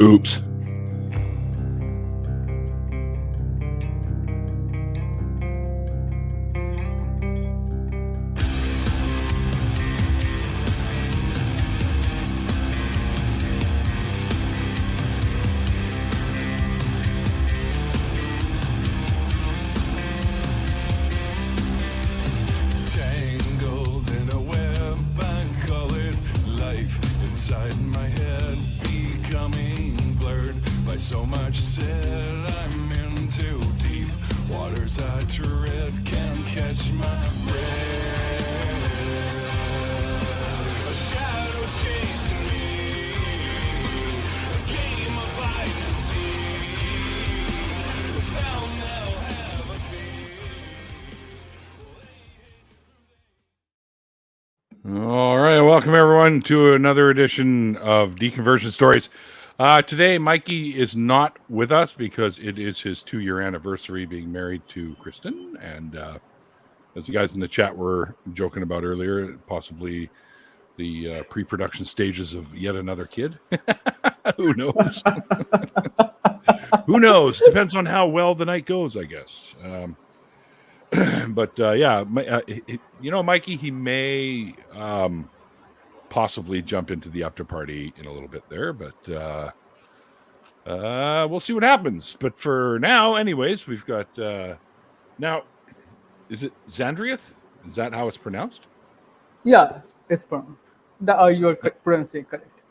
Oops. So much said, I'm in too deep. Waters I tread can't catch my breath. A shadow chasing me, a game of hide and seek. They'll now have a key. All right, welcome everyone to another edition of Deconversion Stories. Today, Mikey is not with us because it is his 2-year anniversary being married to Kristen. And as the guys in the chat were joking about earlier, possibly the pre-production stages of yet another kid. Who knows? Who knows? Depends on how well the night goes, I guess. But Mikey, he may possibly jump into the after party in a little bit there, but we'll see what happens. But for now, anyways, we've got now, is it Xandrieth? Is that how it's pronounced? Yeah, it's pronounced. You're pronouncing it correct.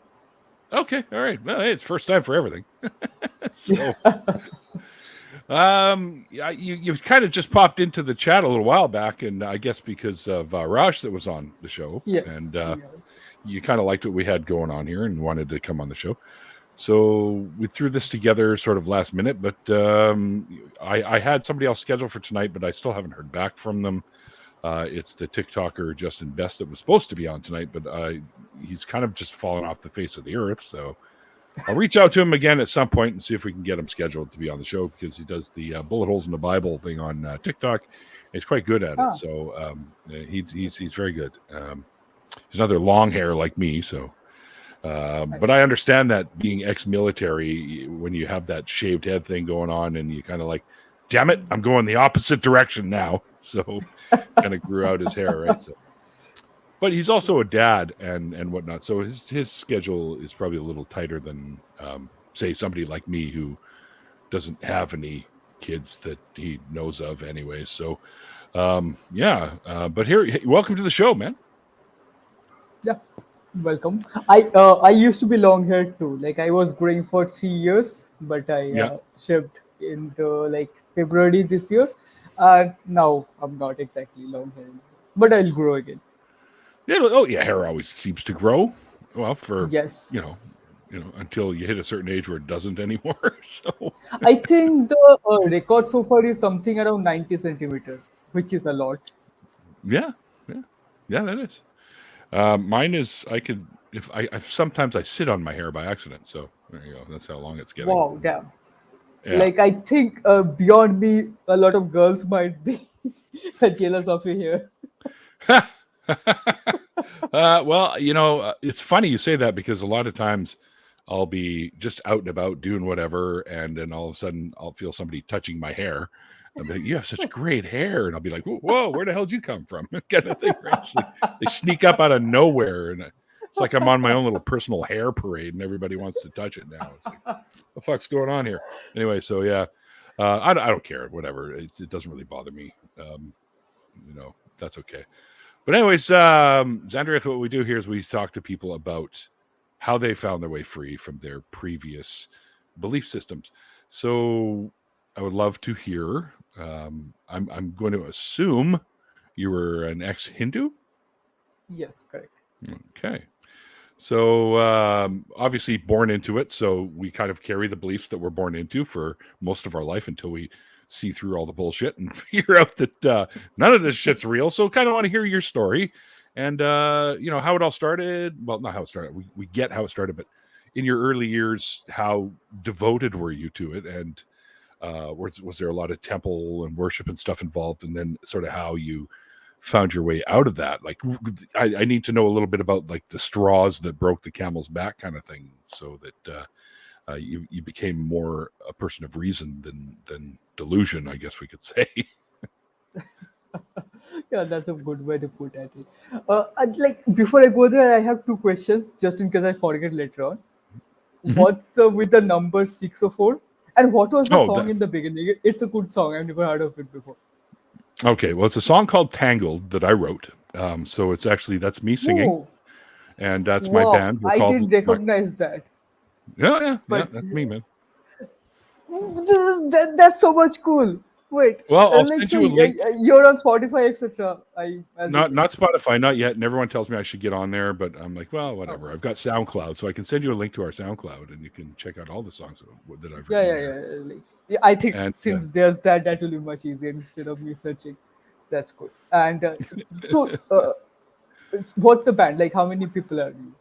Okay, all right. Well, hey, it's first time for everything. So, you kind of just popped into the chat a little while back, and I guess because of Raj that was on the show, yes, and yes. You kind of liked what we had going on here and wanted to come on the show. So we threw this together sort of last minute, but I had somebody else scheduled for tonight, but I still haven't heard back from them. It's the TikToker Justin Best that was supposed to be on tonight, but he's kind of just fallen off the face of the earth. So I'll reach out to him again at some point and see if we can get him scheduled to be on the show, because he does the bullet holes in the Bible thing on TikTok. He's quite good at it. So he's very good. He's another long hair like me, so. But I understand that being ex-military, when you have that shaved head thing going on, and you kind of like, damn it, I'm going the opposite direction now. So kind of grew out his hair, right? So, but he's also a dad and whatnot, so his schedule is probably a little tighter than say somebody like me who doesn't have any kids that he knows of, anyway. So but here, welcome to the show, man. Yeah, welcome. I used to be long haired too. Like, I was growing for 3 years, but I shaved in the February this year. Now I'm not exactly long haired, but I'll grow again. Yeah, hair always seems to grow. Well, for yes, until you hit a certain age where it doesn't anymore. So I think the record so far is something around 90 centimeters, which is a lot. Yeah, that is. Mine is, sometimes I sit on my hair by accident, so there you go. That's how long it's getting. Wow, damn. Yeah. I think beyond me, a lot of girls might be jealous of your hair. Well, it's funny you say that, because a lot of times I'll be just out and about doing whatever, and then all of a sudden I'll feel somebody touching my hair. I'll be like, you have such great hair. And I'll be like, whoa, where the hell did you come from? Kind of thing, right? Like, they sneak up out of nowhere, and it's like I'm on my own little personal hair parade, and everybody wants to touch it now. It's like, what the fuck's going on here? Anyway, so yeah, I don't care. Whatever. It doesn't really bother me. That's okay. But anyways, Xandrieth, what we do here is we talk to people about how they found their way free from their previous belief systems. So I would love to hear. I'm going to assume you were an ex-Hindu? Yes, correct. Okay. So obviously born into it, so we kind of carry the beliefs that we're born into for most of our life until we see through all the bullshit and figure out that none of this shit's real. So kind of want to hear your story and, how it all started. Well, not how it started. We get how it started, but in your early years, how devoted were you to it? And was there a lot of temple and worship and stuff involved? And then sort of how you found your way out of that. Like, I need to know a little bit about like the straws that broke the camel's back kind of thing, so that you became more a person of reason than delusion, I guess we could say. Yeah, that's a good way to put at it. Like before I go there, I have two questions just in case I forget later on. Mhm. What's the with the number 604? And what was the Oh, song in the beginning? It's a good song. I've never heard of it before. okay. Well, it's a song called "Tangled" that I wrote. So it's actually that's me singing, Whoa, and that's my wow! band. We're I called didn't my recognize that. yeah. But That's me, man. that's so much cool. Wait, Well, I'll like send so you a link. you're on Spotify, etc. I Not assume. not Spotify, not yet. And everyone tells me I should get on there, but I'm like, well, Oh, whatever. I've got SoundCloud, so I can send you a link to our SoundCloud, and you can check out all the songs that I've yeah, written yeah, there. yeah. Like, yeah, I think And since there's that, that will be much easier instead of me searching. That's good. And so, what's the band? Like, how many people are you?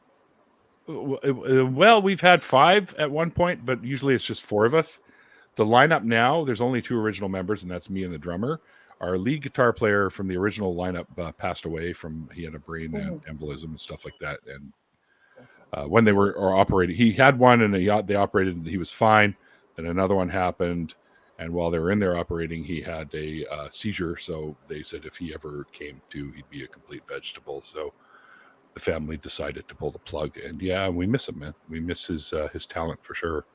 well, we've had 5 at one point, but usually it's just 4 of us. The lineup now, there's only 2 original members, and that's me and the drummer. Our lead guitar player from the original lineup passed away he had a brain Oh, embolism and stuff like that. And when they were operating, he had one and they operated and he was fine. Then another one happened. And while they were in there operating, he had a seizure. So they said if he ever came to, he'd be a complete vegetable. So the family decided to pull the plug. And yeah, we miss him, man. We miss his talent for sure.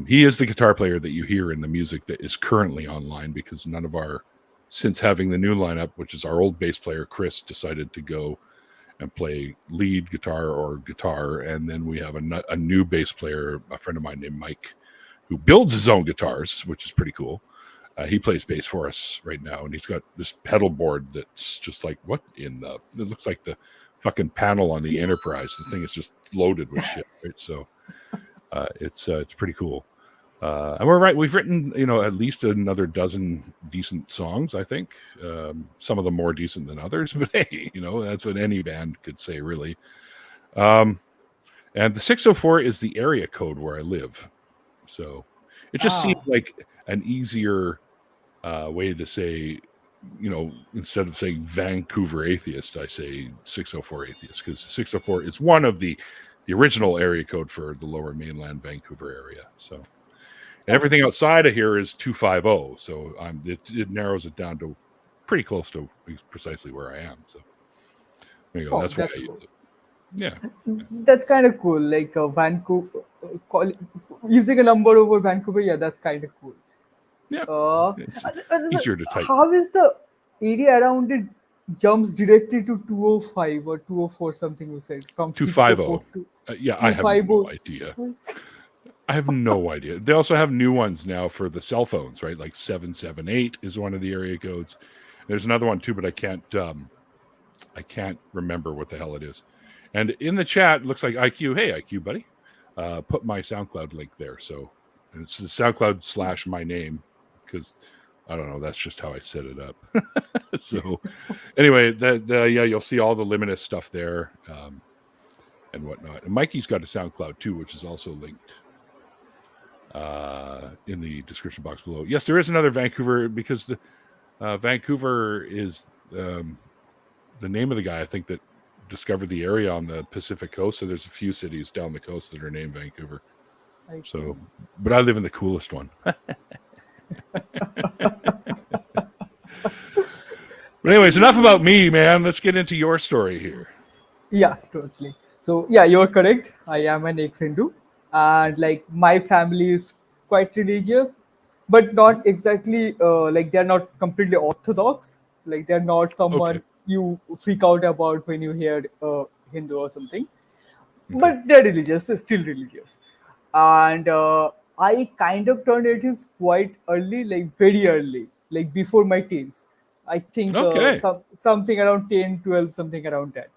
He is the guitar player that you hear in the music that is currently online because none of since having the new lineup, which is our old bass player, Chris, decided to go and play lead guitar. And then we have a new bass player, a friend of mine named Mike, who builds his own guitars, which is pretty cool. He plays bass for us right now, and he's got this pedal board that's just like, it looks like the fucking panel on the Enterprise. The thing is just loaded with shit, right? So it's pretty cool. And we've written, at least another dozen decent songs, I think. Some of them more decent than others, but hey, that's what any band could say, really. And the 604 is the area code where I live. So it just seems ah, like an easier way to say, instead of saying Vancouver Atheist, I say 604 Atheist, because 604 is one of the original area code for the lower mainland Vancouver area. So, and everything outside of here is 250. So it narrows it down to pretty close to precisely where I am. So there you go. oh, That's why I that's use cool. it. Yeah. That's kind of cool. Like Vancouver, using a number over Vancouver. Yeah, that's kind of cool. Yeah. Uh, It's easier to type. how is the area around it jumps directly to 205 or 204 something you said from 604 250. to Yeah, I have no 250? idea. I have no idea. They also have new ones now for the cell phones, right? Like 778 is one of the area codes. There's another one too, but I can't remember what the hell it is. And in the chat, it looks like IQ. Hey, IQ, buddy. Put my SoundCloud link there. So and it's the SoundCloud / my name because I don't know. That's just how I set it up. So anyway, yeah, you'll see all the Luminous stuff there and whatnot. And Mikey's got a SoundCloud too, which is also linked in the description box below. Yes, there is another Vancouver because the Vancouver is the name of the guy I think that discovered the area on the Pacific coast. So there's a few cities down the coast that are named Vancouver. So, but I live in the coolest one. But anyways, enough about me, man. Let's get into your story here. Yeah, totally. So yeah, you're correct. I am an ex-Hindu, and like my family is quite religious, but not exactly like they're not completely orthodox. Like they're not Okay. someone you freak out about when you hear Hindu or something. Okay. But they're religious, they're still religious. And I kind of turned atheist quite early, like very early, like before my teens. I think Okay. something around 10, 12, something around that.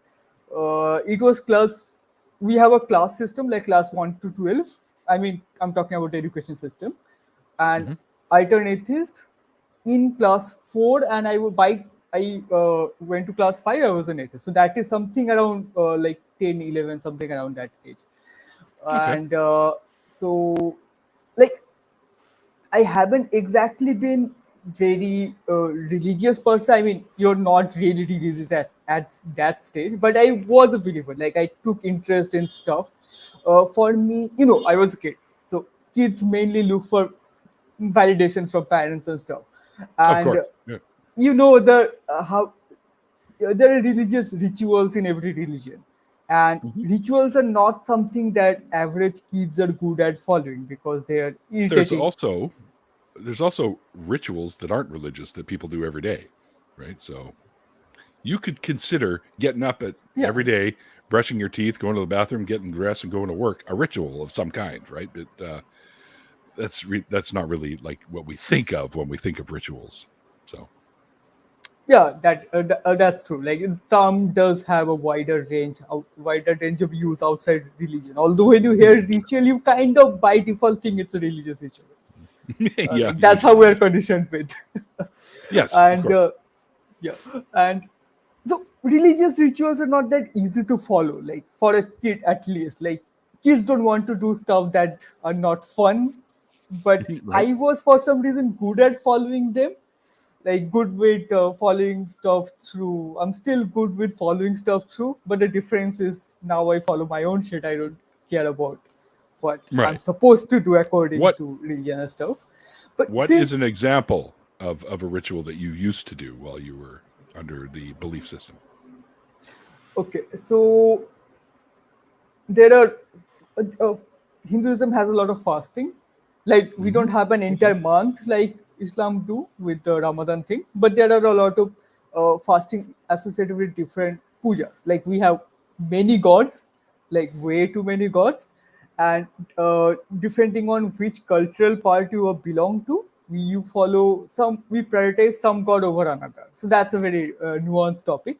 It was we have a class system like class 1 to 12. I mean, I'm talking about the education system. And Mhm. I turned atheist in class 4, and I went to class 5. I was an atheist, so that is something around like 10, 11, something around that age. Okay. And so like I haven't exactly been very religious person. I mean, you're not really religious at that stage, but I was a believer. Like I took interest in stuff, For me, I was a kid, so kids mainly look for validation from parents and stuff, Of and course. Yeah. the how there are religious rituals in every religion, and Mhm. rituals are not something that average kids are good at following because they are There's irritating. also there's also rituals that aren't religious that people do every day, right? So you could consider getting up at Yeah, every day, brushing your teeth, going to the bathroom, getting dressed, and going to work, a ritual of some kind, right? But that's not really like what we think of when we think of rituals. So yeah, that's true. Like term does have a wider range of use outside religion. Although when you hear ritual, you kind of by default think it's a religious ritual. yeah, Like that's how usually, we're yeah. conditioned with. Yes, of And course. yeah, and so religious rituals are not that easy to follow. Like for a kid, at least, like kids don't want to do stuff that are not fun. But Right. I was for some reason good at following them, like good with following stuff through. I'm still good with following stuff through, but the difference is now I follow my own shit. I don't care about what I'm Right. supposed to do according What to religion and stuff. But what is since an example of a ritual that you used to do while you were under the belief system? okay, so there are Hinduism has a lot of fasting. Like we Hmm. don't have an Okay. entire month like Islam do with the Ramadan thing, but there are a lot of fasting associated with different pujas. Like we have many gods, like way too many gods, and depending on which cultural part you belong to, you follow some. We prioritize some god over another. So that's a very nuanced topic,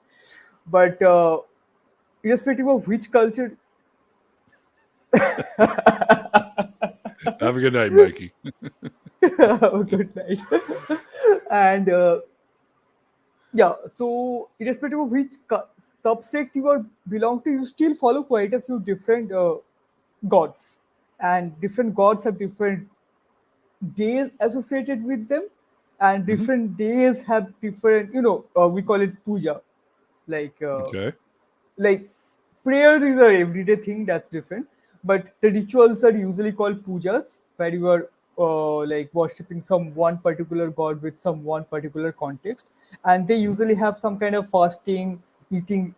but. Irrespective of which culture. Have a good night, Mikey. Good night. And yeah, so irrespective of which subsect you are belong to, you still follow quite a few different gods, and different gods have different days associated with them, and Hmm. different days have different. We call it puja, like. Okay. Like prayers is a everyday thing that's different, but the rituals are usually called pujas, where you are like worshipping some one particular god with some one particular context, and they Hmm. usually have some kind of fasting, eating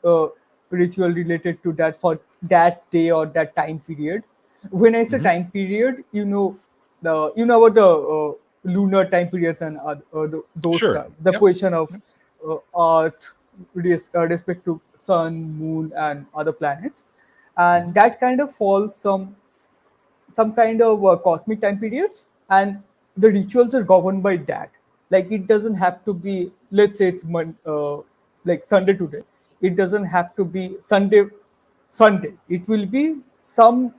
ritual related to that for that day or that time period. When I say Hmm. time period, about the lunar time periods and those Sure. stuff, the Yep. position of Yep. Earth respect to Sun, Moon, and other planets, Mhm. and that kind of falls some kind of cosmic time periods, and the rituals are governed by that. Like it doesn't have to be, let's say it's like Sunday today. It doesn't have to be Sunday. Sunday. It will be some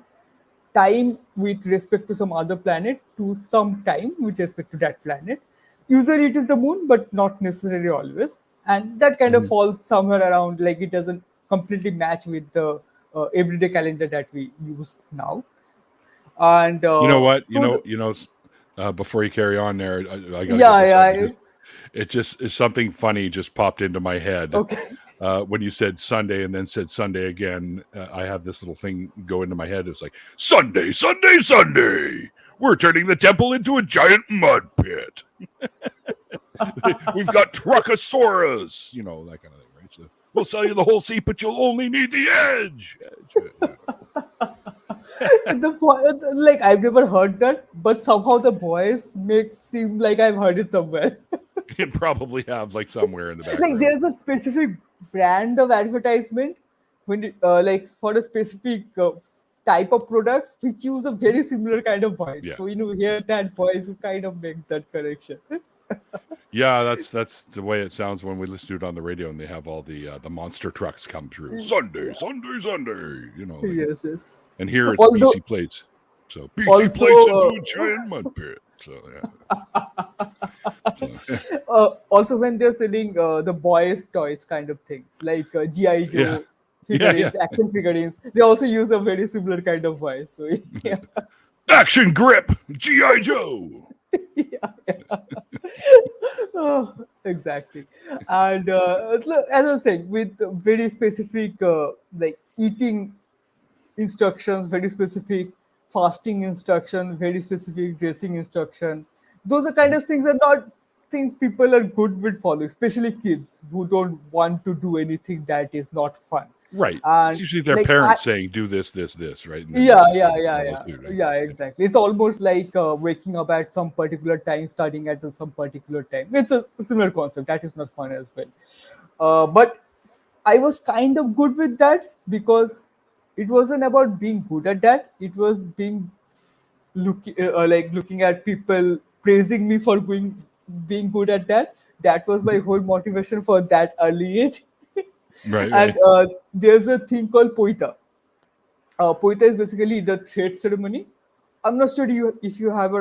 time with respect to some other planet to some time with respect to that planet. Usually it is the moon, but not necessarily always. And that kind of Mhm. falls somewhere around, like it doesn't completely match with the everyday calendar that we use now. And You know what? so, Before you carry on there, I got to get yeah, this yeah, out because it just is something funny just popped into my head. okay. When you said Sunday and then said Sunday again, I have this little thing go into my head. It's like, Sunday, Sunday, Sunday. We're turning the temple into a giant mud pit. We've got Truckosaurus, that kind of thing, right? So we'll sell you the whole seat, but you'll only need the edge. Like I've never heard that, but somehow the voice makes seem like I've heard it somewhere. You probably have like somewhere in the Like background. there's a specific brand of advertisement like for a specific type of products which use a very similar kind of voice. Yeah. So when you hear that voice, you kind of make that correction. Yeah, that's the way it sounds when we listen to it on the radio and they have all the monster trucks come through. Sunday, Sunday, Sunday. Like, Yes, yes. and here it's Although BC plates. So BC also plates into a giant mud pit. So yeah. So, also when they're selling the boys toys kind of thing, like GI yeah, Joe yeah. figurines, action figurines, they also use a very similar kind of voice. So yeah. Action grip, GI Joe. Oh, exactly. And as I was saying, with very specific like eating instructions, very specific fasting instruction, very specific dressing instruction. Those are kind of things are not things people are good with following, especially kids who don't want to do anything that is not fun. Right. It's And usually their like parents saying, "Do this, this, this," right? And then yeah, they yeah, yeah, follow yeah, suit, right? yeah, exactly. It's almost like waking up at some particular time, starting at some particular time. It's a similar concept. That is not fun as well. But I was kind of good with that because it wasn't about being good at that. It was looking at people praising me for being good at that. That was my whole motivation for that early age. Right, And right. there's a thing called poita. Poita is basically the thread ceremony. I'm not sure if you have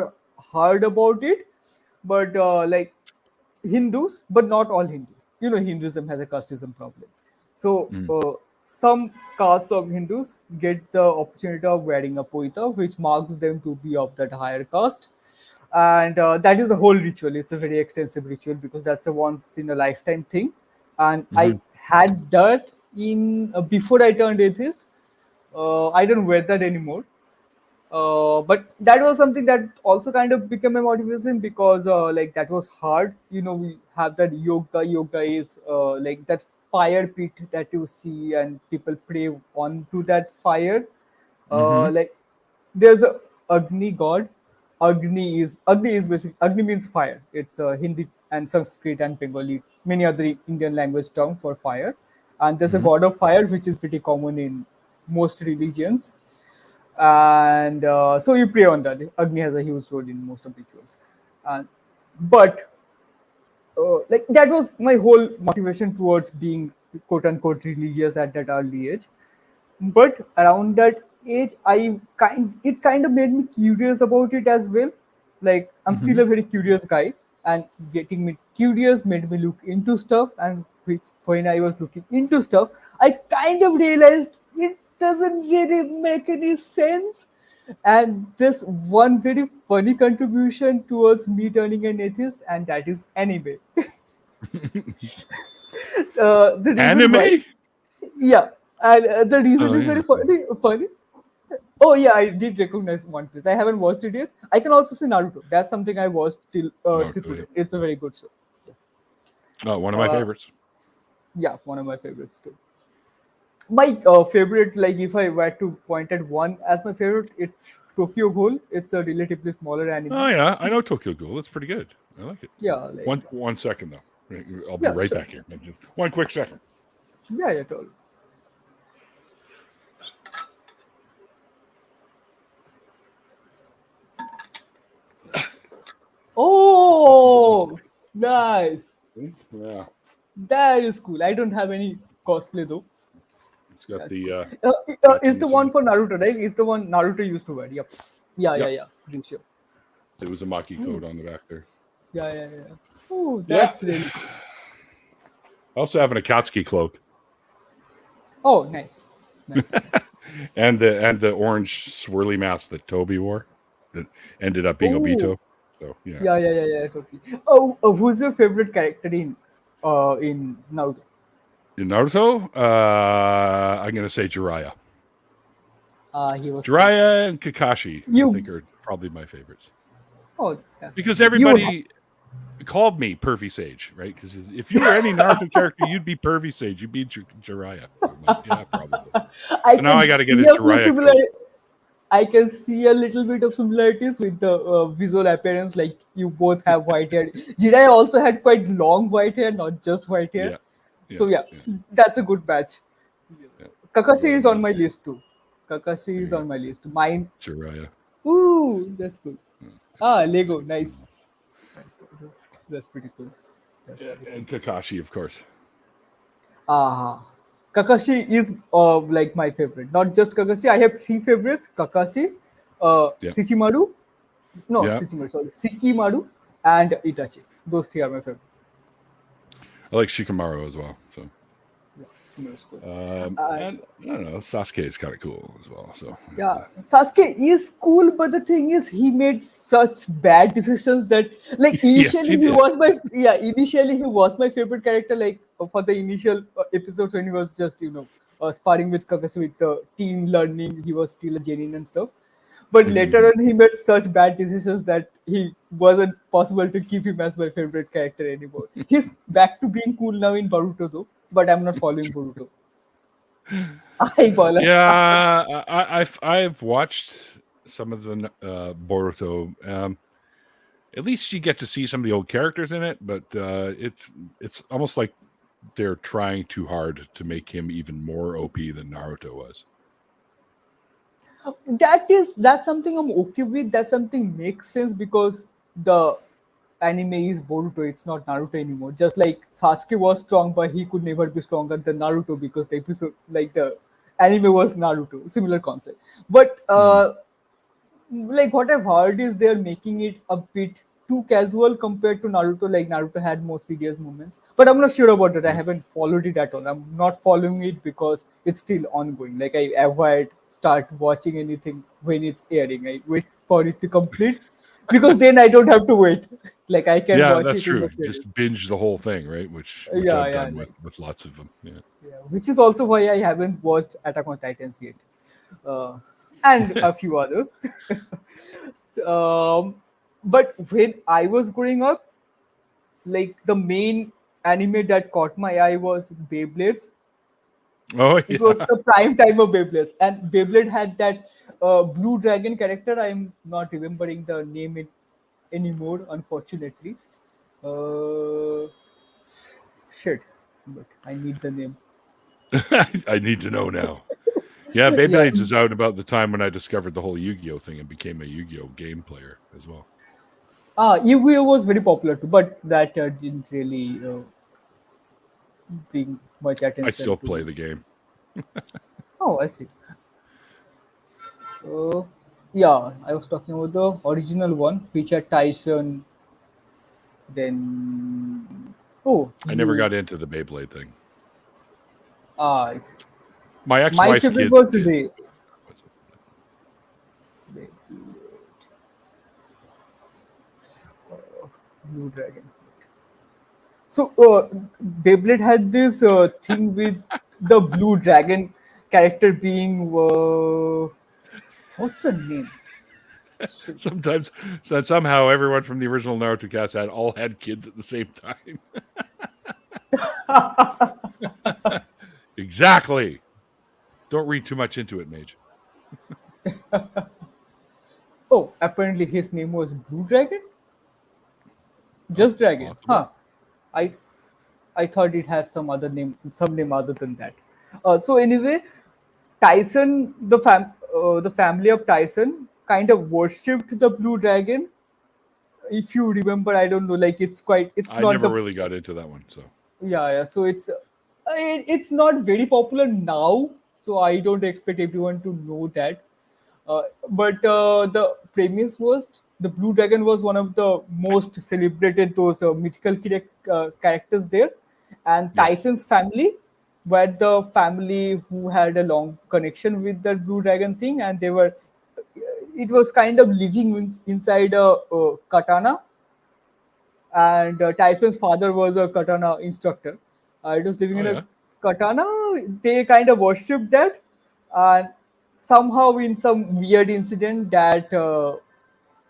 heard about it, but like Hindus, but not all Hindus. You know, Hinduism has a casteism problem. So Mm. some castes of Hindus get the opportunity of wearing a poita, which marks them to be of that higher caste. And that is a whole ritual. It's a very extensive ritual because that's a once in a lifetime thing. And I Mhm. had that in before I turned atheist. I don't wear that anymore. But that was something that also kind of became a motivation because like that was hard. You know, we have that yoga. Yoga is like that fire pit that you see and people pray onto that fire. Mhm. Like there's a Agni god. Agni is basically Agni means fire. It's Hindi and Sanskrit and Bengali, many other Indian language term for fire. And there's a Mhm. god of fire which is pretty common in most religions. And so you pray on that. Agni has a huge role in most of rituals. And but like that was my whole motivation towards being quote unquote religious at that early age. But around that age, it kind of made me curious about it as well. Like I'm still Mhm. a very curious guy, and getting me curious made me look into stuff. And which when I was looking into stuff, I kind of realized it doesn't really make any sense. And this one very funny contribution towards me turning an atheist, and that is anime. The reason why, Anime? yeah, and the reason Oh is yeah. very funny. Funny. Oh yeah, I did recognize One Piece. I haven't watched it yet. I can also see Naruto. That's something I watched till Naruto, yeah. Shippuden. It's a very good show. Oh, one of my Uh, favorites. yeah, one of my favorites too. My favorite, like if I were to point at one as my favorite, it's Tokyo Ghoul. It's a relatively smaller Oh anime. yeah, I know Tokyo Ghoul. That's pretty good. I like it. Yeah, like One second though. I'll be yeah, right sure. back here. Just one quick second. Yeah, yeah, totally. Oh, nice. Yeah, That is cool. I don't have any cosplay though. it's got That's cool. the Is the tattoos on one it. for Naruto, right? Is the one Naruto used to wear? Yep. Yeah, yeah, Yep, yeah. Pretty sure. it was a Maki code on the back there. Yeah, yeah, yeah. Oh, Yeah. that's really cool. I also have an Akatsuki cloak Oh, nice. Nice, nice. and the orange swirly mask that Toby wore that ended up being Oh, Obito. So yeah. yeah, yeah, yeah, yeah, totally. Oh, who's your favorite character in Naruto? In Naruto, I'm gonna say Jiraiya. He was cool. Jiraiya and Kakashi, I think, You, are probably my favorites oh, that's because cool. everybody called me Pervy Sage, right? Because if you were any Naruto character, you'd be Pervy Sage. You'd be Jiraiya. I'm like, yeah, probably. I So now I can got to get see a a few Jiraiya similar. coat. I can see a little bit of similarities with the visual appearance. Like you both have white hair. Jiraiya also had quite long white hair, not just white hair. Yeah, So yeah, yeah, yeah, that's a good match. yeah. Kakashi Right is on. on my list too. Kakashi is Yeah, on my list. Mine. Jiraiya. Ooh, that's cool. Ah, Lego, Mm. nice. That's pretty cool. That's Yeah, pretty cool. and Kakashi, of course. Ah, Kakashi is like my favorite. Not just Kakashi. I have three favorites: Kakashi, Yeah, Shichimaru. No, yeah. Shichimaru. Sorry, Shikimaru and Itachi. Those three are my favorite. I like Shikamaru as well. So, Yeah, Shikimaru is cool. and I don't know, Sasuke is kind of cool as well. So, Yeah, Sasuke is cool, but the thing is, he made such bad decisions that, like, yes, he did. initially he was my favorite character. Like for the initial episodes when he was just sparring with Kakashi with the team learning. He was still a genin and stuff. But later Mhm. on, he made such bad decisions that he wasn't possible to keep him as my favorite character anymore. He's back to being cool now in Boruto though, but I'm not following Boruto. I follow. Yeah, I've watched some of the Boruto. At least you get to see some of the old characters in it, but it's almost like they're trying too hard to make him even more OP than Naruto was. That's something I'm okay with. That something makes sense because the anime is Boruto. It's not Naruto anymore. Just like Sasuke was strong, but he could never be stronger than Naruto because the episode, like the anime was Naruto. Similar concept, but Mm. like what I've heard is they're making it a bit too casual compared to Naruto. Like Naruto had more serious moments, but I'm not sure about it. I Yeah. haven't followed it at all. I'm not following it because it's still ongoing. Like I avoid start watching anything when it's airing. I wait for it to complete because then I don't have to wait. Like I can Yeah, watch that's it in the true. credits. Just binge the whole thing, right? Which Yeah, I've yeah, done like with lots of them. Yeah. yeah, which is also why I haven't watched Attack on Titans yet, uh, and a few others. um, but when I was growing up, like the main anime that caught my eye was Beyblades. Oh It was yeah. the prime time of Beyblades, and Beyblade had that blue dragon character. I'm not remembering the name anymore, unfortunately. Uh, Shit, but I need the name. I need to know now. Yeah, Yeah. Beyblades is out about the time when I discovered the whole Yu-Gi-Oh thing and became a Yu-Gi-Oh game player as well. Yu-Gi-Oh was very popular too, but that didn't really bring much I attention still to play me. the game. Oh, I see. Uh, yeah, I was talking about the original one, which had Tyson. Then, oh, I never you. got into the Beyblade thing. I see. My My ex-wife's favorite kids was did. Ray. Blue Dragon. So, Beyblade had this thing with the Blue Dragon character being. What's her name? Shit. Sometimes, so somehow everyone from the original Naruto cast all had kids at the same time. Exactly. Don't read too much into it, Mage. Oh, apparently his name was Blue Dragon? Just Dragon. Possible. Huh. I I thought it had some name other than that. So anyway, Tyson, the family of Tyson, kind of worshipped the Blue Dragon. If you remember, I don't know, like it's I not never the really got into that one, so yeah. So it's not very popular now. So I don't expect everyone to know that. But the premise was the Blue Dragon was one of the most celebrated those mythical characters there, and yeah, Tyson's family were the family who had a long connection with the Blue Dragon thing, and they were. It was kind of living inside a katana, and Tyson's father was a katana instructor. It was living oh in a yeah, katana. They kind of worshipped that, and somehow in some weird incident that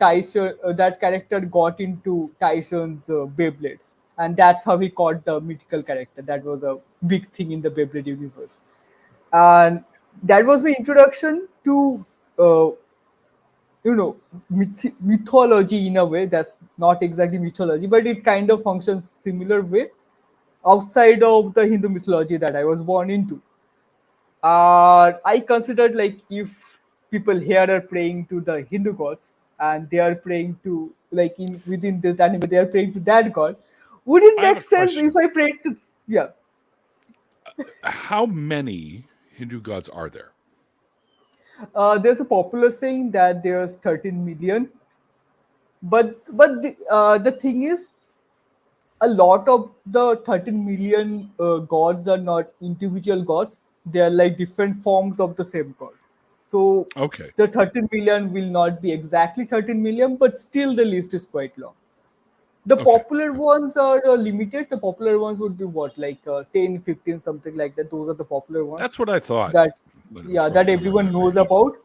Tyson, that character got into Tyson's Beyblade, and that's how he caught the mythical character. That was a big thing in the Beyblade universe, and that was my introduction to uh, mythology in a way that's not exactly mythology, but it kind of functions similar way outside of the Hindu mythology that I was born into. I considered like if people here are praying to the Hindu gods and they are praying to like in within this anime they are praying to that god, would it I have make a sense if question. I prayed to yeah? How many Hindu gods are there? There's a popular saying that there's 13 million, but the thing is a lot of the 13 million gods are not individual gods. They are like different forms of the same god. So Okay, the 13 million will not be exactly 13 million, but still the list is quite long. The Okay. popular ones are limited. The popular ones would be what, like 10, 15, something like that. Those are the popular ones That's what I thought. that, But it was yeah, probably that somewhere in everyone that knows range. about.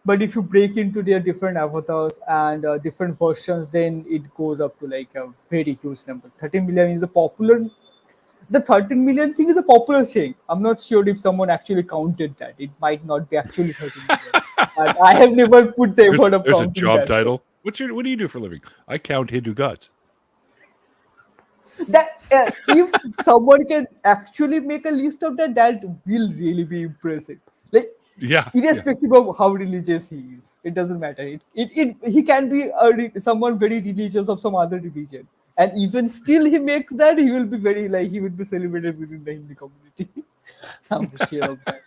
But if you break into their different avatars and different versions, then it goes up to like a very huge number. 13 million is the popular. The 13 million thing is a popular saying. I'm not sure if someone actually counted that. It might not be actually 13 million. And I have never put the effort of There's a counting job that. title. What do you do for a living? I count Hindu gods. That if someone can actually make a list of that, that will really be impressive. Like, Yeah. irrespective of how religious he is, it doesn't matter. He can be someone very religious of some other religion, and even still he makes that, he will be very, like, he would be celebrated within the Hindu community. I'm sure of that.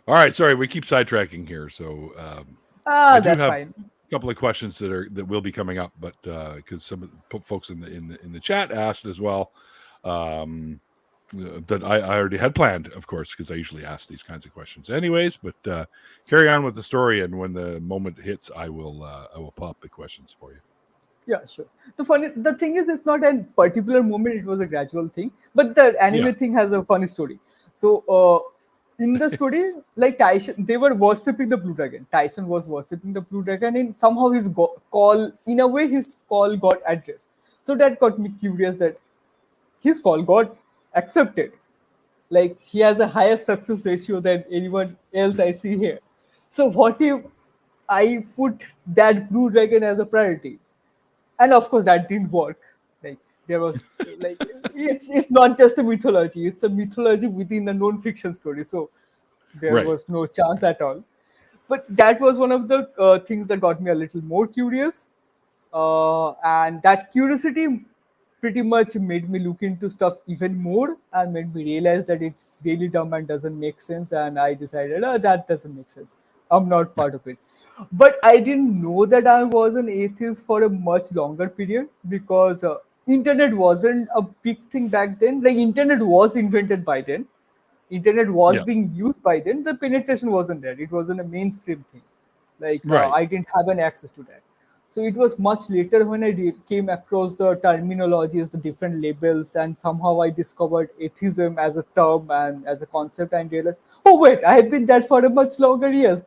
All right. Sorry, we keep sidetracking here. So I Ah, do that's have fine. a couple of questions that will be coming up, but because some of the folks in the chat asked as well. That I already had planned, of course, because I usually ask these kinds of questions, anyways. But carry on with the story, and when the moment hits, I will pop the questions for you. Yeah, sure. The thing is, it's not a particular moment; it was a gradual thing. But the Yeah. anime thing has a funny story. So, in the story, like Tyson, they were worshipping the blue dragon. Tyson was worshipping the blue dragon, and somehow his call, in a way, his call got addressed. So that got me curious that his call got accepted. Like, he has a higher success ratio than anyone else I see here. So what if I put that blue dragon as a priority? And of course that didn't work. Like, there was, like, it's not just a mythology, it's a mythology within a non-fiction story, so there Right. was no chance at all. But that was one of the things that got me a little more curious, and that curiosity pretty much made me look into stuff even more and made me realize that it's really dumb and doesn't make sense, and I decided, oh, that doesn't make sense, I'm not part of it. But I didn't know that I was an atheist for a much longer period, because internet wasn't a big thing back then. Like, internet was invented by then, internet was Yeah. being used by then, the penetration wasn't there, it wasn't a mainstream thing. Like, Right. I didn't have an access to that. So it was much later when I came across the terminologies, the different labels, and somehow I discovered atheism as a term and as a concept, and realized, oh wait, I have been that for a much longer years.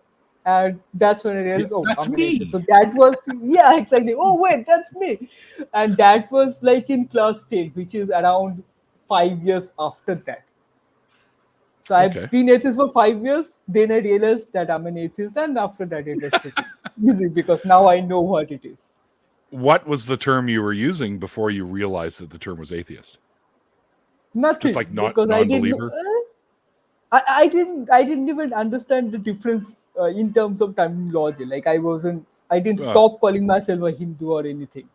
And that's when I Yeah. realized, oh, That's I'm an atheist. me. So that was, yeah, exactly. Oh wait, that's me. And that was like in class 10, which is around 5 years after that. So I've Okay. been atheist for 5 years. Then I realized that I'm an atheist, and after that it was pretty easy because now I know what it is. What was the term you were using before you realized that the term was atheist? Just Nothing, like not because I didn't. non-believer. I didn't even understand the difference in terms of terminology. Like, I didn't Uh, stop calling myself a Hindu or anything.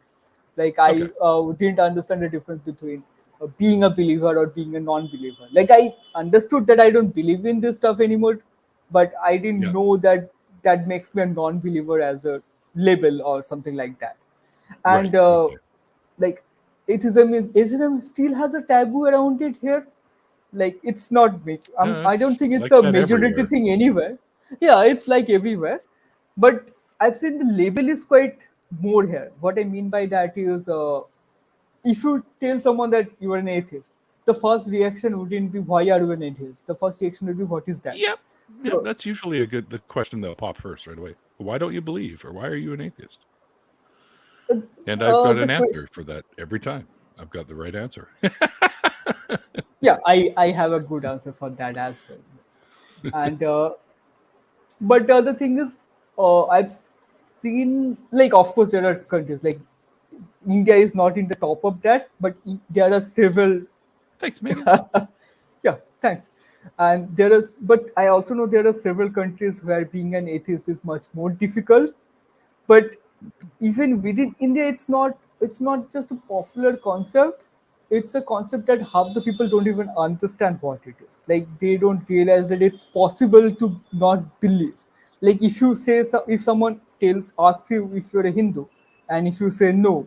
Like, I okay. didn't understand the difference between being a believer or being a non-believer. Like, I understood that I don't believe in this stuff anymore, but I didn't Yeah. know that that makes me a non-believer as a label or something like that. Right. And Okay. like, atheism still has a taboo around it here. Like, it's not I don't think It's it's like a that majority everywhere. thing anywhere. Yeah, it's like everywhere. But I've seen the label is quite more here. What I mean by that is, if you tell someone that you are an atheist, the first reaction wouldn't be, why are you an atheist? The first reaction would be, what is that? Yep. Yep. So That's usually the question that'll pop first right away. Why don't you believe, or why are you an atheist? And I've got the an answer question, for that every time. I've got the right answer. yeah, I have a good answer for that as well. And but the other thing is, I've seen, like, of course there are countries like India is not in the top of that, but there are several. Thanks, Megan. Yeah, thanks. And there is, but I also know there are several countries where being an atheist is much more difficult. But even within India, it's not just a popular concept. It's a concept that half the people don't even understand what it is. Like, they don't realize that it's possible to not believe. Like, if you say, if someone asks you if you're a Hindu, and if you say no,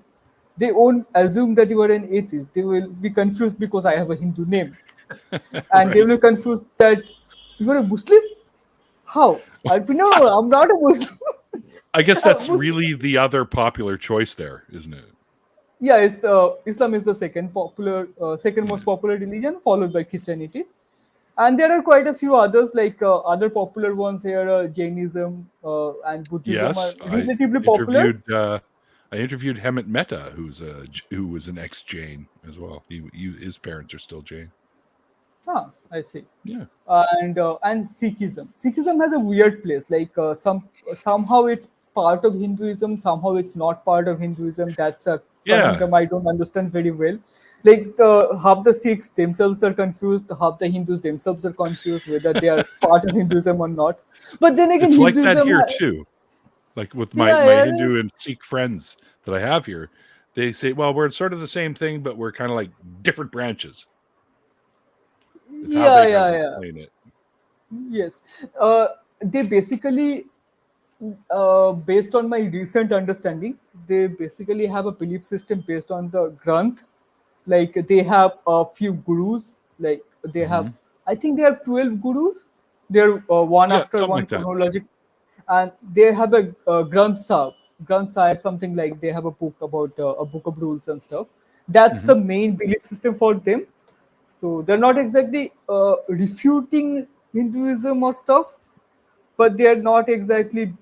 they won't assume that you are an atheist. They will be confused because I have a Hindu name, and they will Right. be confused that you are a Muslim. How? I'll be, no, no, I'm not a Muslim. I guess I'm that's Muslim. really the other popular choice there, isn't it? Yeah, Islam is the second most popular religion, followed by Christianity. And there are quite a few others, like other popular ones here. Jainism and Buddhism are Yes, relatively popular. I interviewed Hemant Mehta, who was an ex-Jain as well. His parents are still Jain. I see. Yeah, And Sikhism. Sikhism has a weird place. Like somehow it's part of Hinduism, somehow it's not part of Hinduism. That's a yeah. conundrum I don't understand very well. Like half the Sikhs themselves are confused, half the Hindus themselves are confused whether they are part of Hinduism or not. But then again, It's like that Hinduism, here too. Like with yeah, my yeah, Hindu and Sikh friends that I have here, they say, "Well, we're sort of the same thing, but we're kind of like different branches." It's how yeah, they kind yeah, of yeah. explain it. Yes, they basically, based on my recent understanding, they basically have a belief system based on the Granth. Like they have a few gurus. Like they have, Hmm. I think they have 12 gurus. They're one Yeah, after something one like that. chronologic, and they have a Granth Sahib. Granth Sahib, something like they have a book about a book of rules and stuff. That's Hmm. the main belief system for them. So they're not exactly refuting Hinduism or stuff, but they are not exactly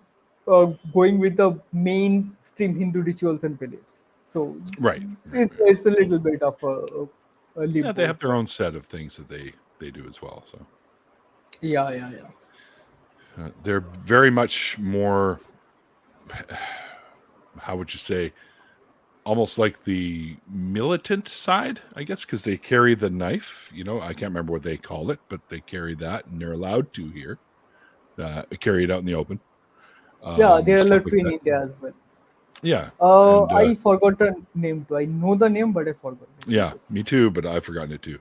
going with the mainstream Hindu rituals and beliefs. So Right, right, right. it's a little bit of a Yeah, they limbo have their for. own set of things that they do as well. So Yeah, yeah, yeah. they're very much more. How would you say? Almost like the militant side, I guess, because they carry the knife. I can't remember what they call it, but they carry that, and they're allowed to here carry it out in the open, Yeah, there are a stuff lot like in that. India as well. Yeah, and I forgot the name too. I know the name, but I forgot it. yeah, me Yes. too. But I've forgotten it too.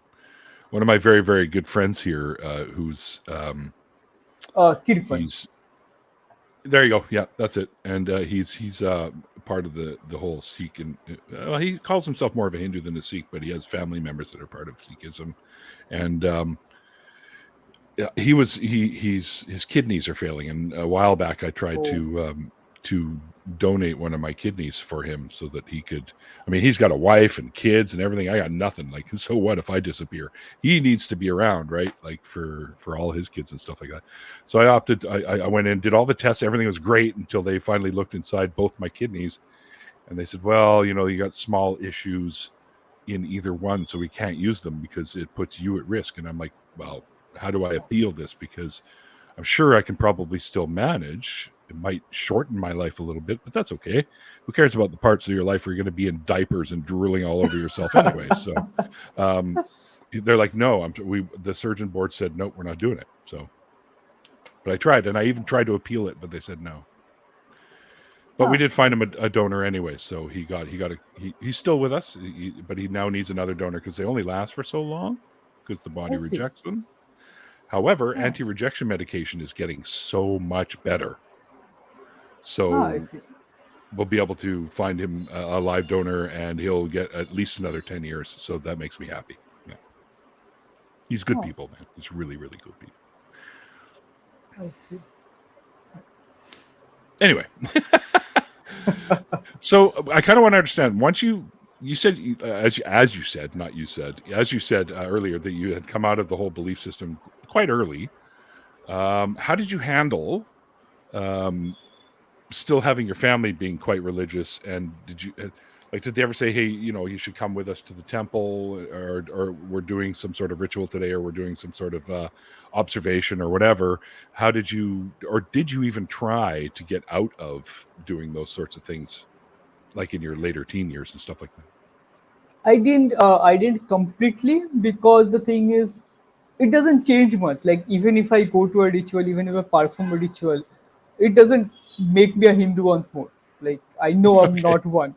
One of my very very good friends here, who's Kirpan. he's there. You go. Yeah, that's it. And he's part of the whole Sikh, and he calls himself more of a Hindu than a Sikh, but he has family members that are part of Sikhism, and yeah, his kidneys are failing, and a while back I tried Oh, to donate one of my kidneys for him so that he could. I mean, he's got a wife and kids and everything. I got nothing. Like, so what if I disappear? He needs to be around, right? Like for all his kids and stuff like that. So I opted. I went in, did all the tests. Everything was great until they finally looked inside both my kidneys, and they said, "Well, you got small issues in either one, so we can't use them because it puts you at risk." And I'm like, "Well, how do I appeal this? Because I'm sure I can probably still manage. It might shorten my life a little bit, but that's okay. Who cares about the parts of your life where you're going to be in diapers and drooling all over yourself anyway?" So um, they're like, "No, the surgeon board said, nope, we're not doing it." So, but I tried, and I even tried to appeal it, but they said no. But we did find him a donor anyway, so he's still with us, but he now needs another donor because they only last for so long because the body I see. rejects them. However, Ah, anti-rejection medication is getting so much better. I So see. we'll be able to find him a live donor, and he'll get at least another 10 years. So that makes me happy. Yeah. He's good Oh, people, man. He's really, really good people. I see. Anyway, so I kind of want to understand. Once you said, as you said, not you said, as you said earlier, that you had come out of the whole belief system quite early. How did you handle um, still having your family being quite religious? And did they ever say, "Hey, you should come with us to the temple," or we're doing some sort of ritual today, or we're doing some sort of observation or whatever? How did you, or did you even try to get out of doing those sorts of things, like in your later teen years and stuff like that? I didn't completely, because the thing is, it doesn't change much. Like even if I go to a ritual, even if I perform a ritual, it doesn't make me a Hindu once more. Like I know I'm Okay, not one,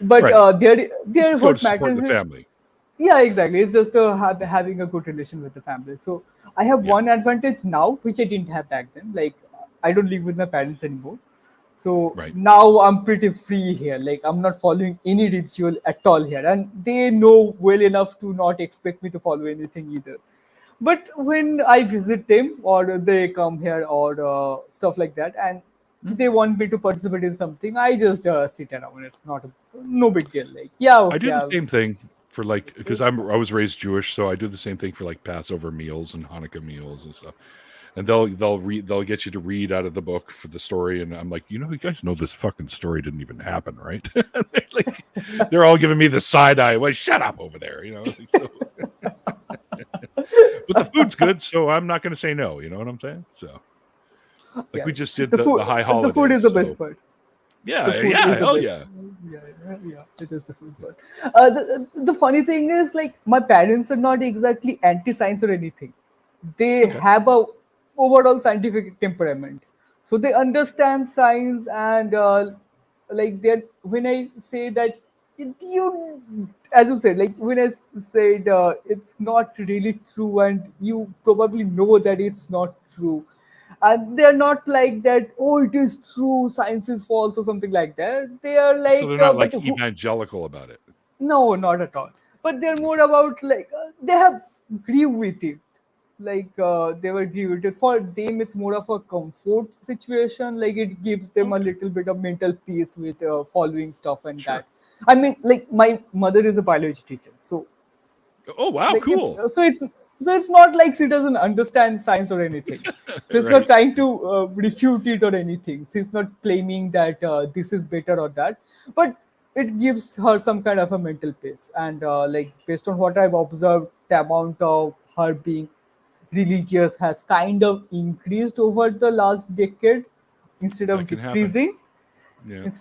but right. there Go to what support matters the is, family. yeah, exactly. It's just having a good relation with the family. So I have Yeah, one advantage now, which I didn't have back then. Like I don't live with my parents anymore. So right. now I'm pretty free here. Like I'm not following any ritual at all here, and they know well enough to not expect me to follow anything either. But when I visit them or they come here or stuff like that, and they want me to participate in something, I just sit around. It's not no big deal. Like, yeah, I do okay, the same thing for like because I was raised Jewish, so I do the same thing for like Passover meals and Hanukkah meals and stuff. And they'll get you to read out of the book for the story, and I'm like, you guys know this fucking story didn't even happen, right? Like, they're all giving me the side eye. Well, shut up over there, Like, so. But the food's good, so I'm not going to say no. You know what I'm saying? So, like, yeah. we just did The food, the high holidays. the food is the so, best part. Yeah, The food yeah, is the hell best. yeah. Yeah, it is the food part. The funny thing is, like, my parents are not exactly anti-science or anything. They Okay. have a overall scientific temperament, so they understand science. And like, they when I say that you, as you said, like, when I said it's not really true, and you probably know that it's not true, and they're not like that, oh, it is true, science is false or something like that. They are So like, they're not but like who? evangelical about it. No, not at all. But they're more about, like, they have agree with it. Like, they were agree with it. For them, it's more of a comfort situation. Like, it gives them a Okay. little bit of mental peace with following stuff and Sure. that. I mean, like, my mother is a biology teacher, so Oh wow, like, cool. it's not like she doesn't understand science or anything. So it's not Right. trying to refute it or anything. She's not claiming that this is better or that, but it gives her some kind of a mental peace. And like, based on what I've observed, the amount of her being religious has kind of increased over the last decade instead That of can happen. decreasing. Yeah. And